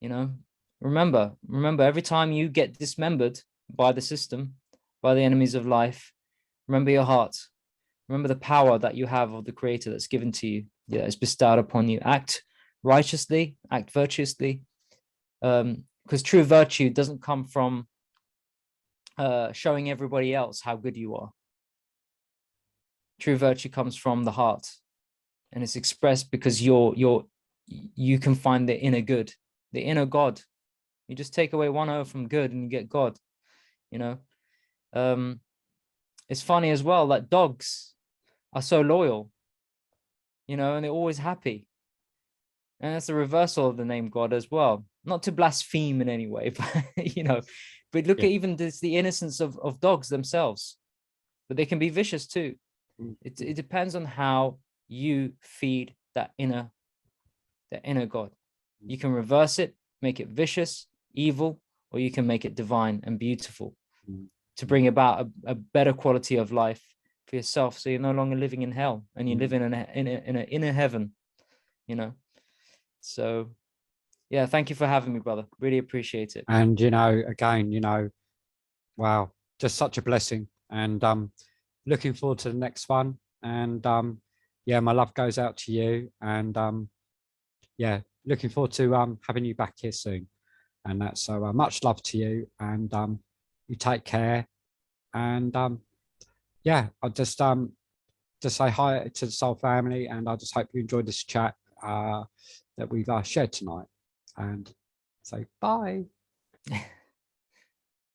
you know. Remember, every time you get dismembered by the system, by the enemies of life, remember your heart. Remember the power that you have of the Creator that's given to you, that is bestowed upon you. Act righteously, act virtuously, because true virtue doesn't come from showing everybody else how good you are. True virtue comes from the heart, and it's expressed because you can find the inner good, the inner God. You just take away one O from good and you get God, you know. It's funny as well that dogs are so loyal, you know, and they're always happy. And that's a reversal of the name God as well. Not to blaspheme in any way, but, you know, but look at even the innocence of dogs themselves. But they can be vicious too. It depends on how you feed that inner God. You can reverse it, make it vicious, evil, or you can make it divine and beautiful to bring about a better quality of life for yourself. So you're no longer living in hell, and you live in an inner heaven, you know. So yeah, thank you for having me, brother. Really appreciate it. And you know, again, you know, wow, just such a blessing. And looking forward to the next one. And yeah, my love goes out to you. And yeah, looking forward to having you back here soon. And that's so much love to you. And you take care. And yeah, I'll just say hi to the Soul family, and I just hope you enjoyed this chat that we've shared tonight, and say bye.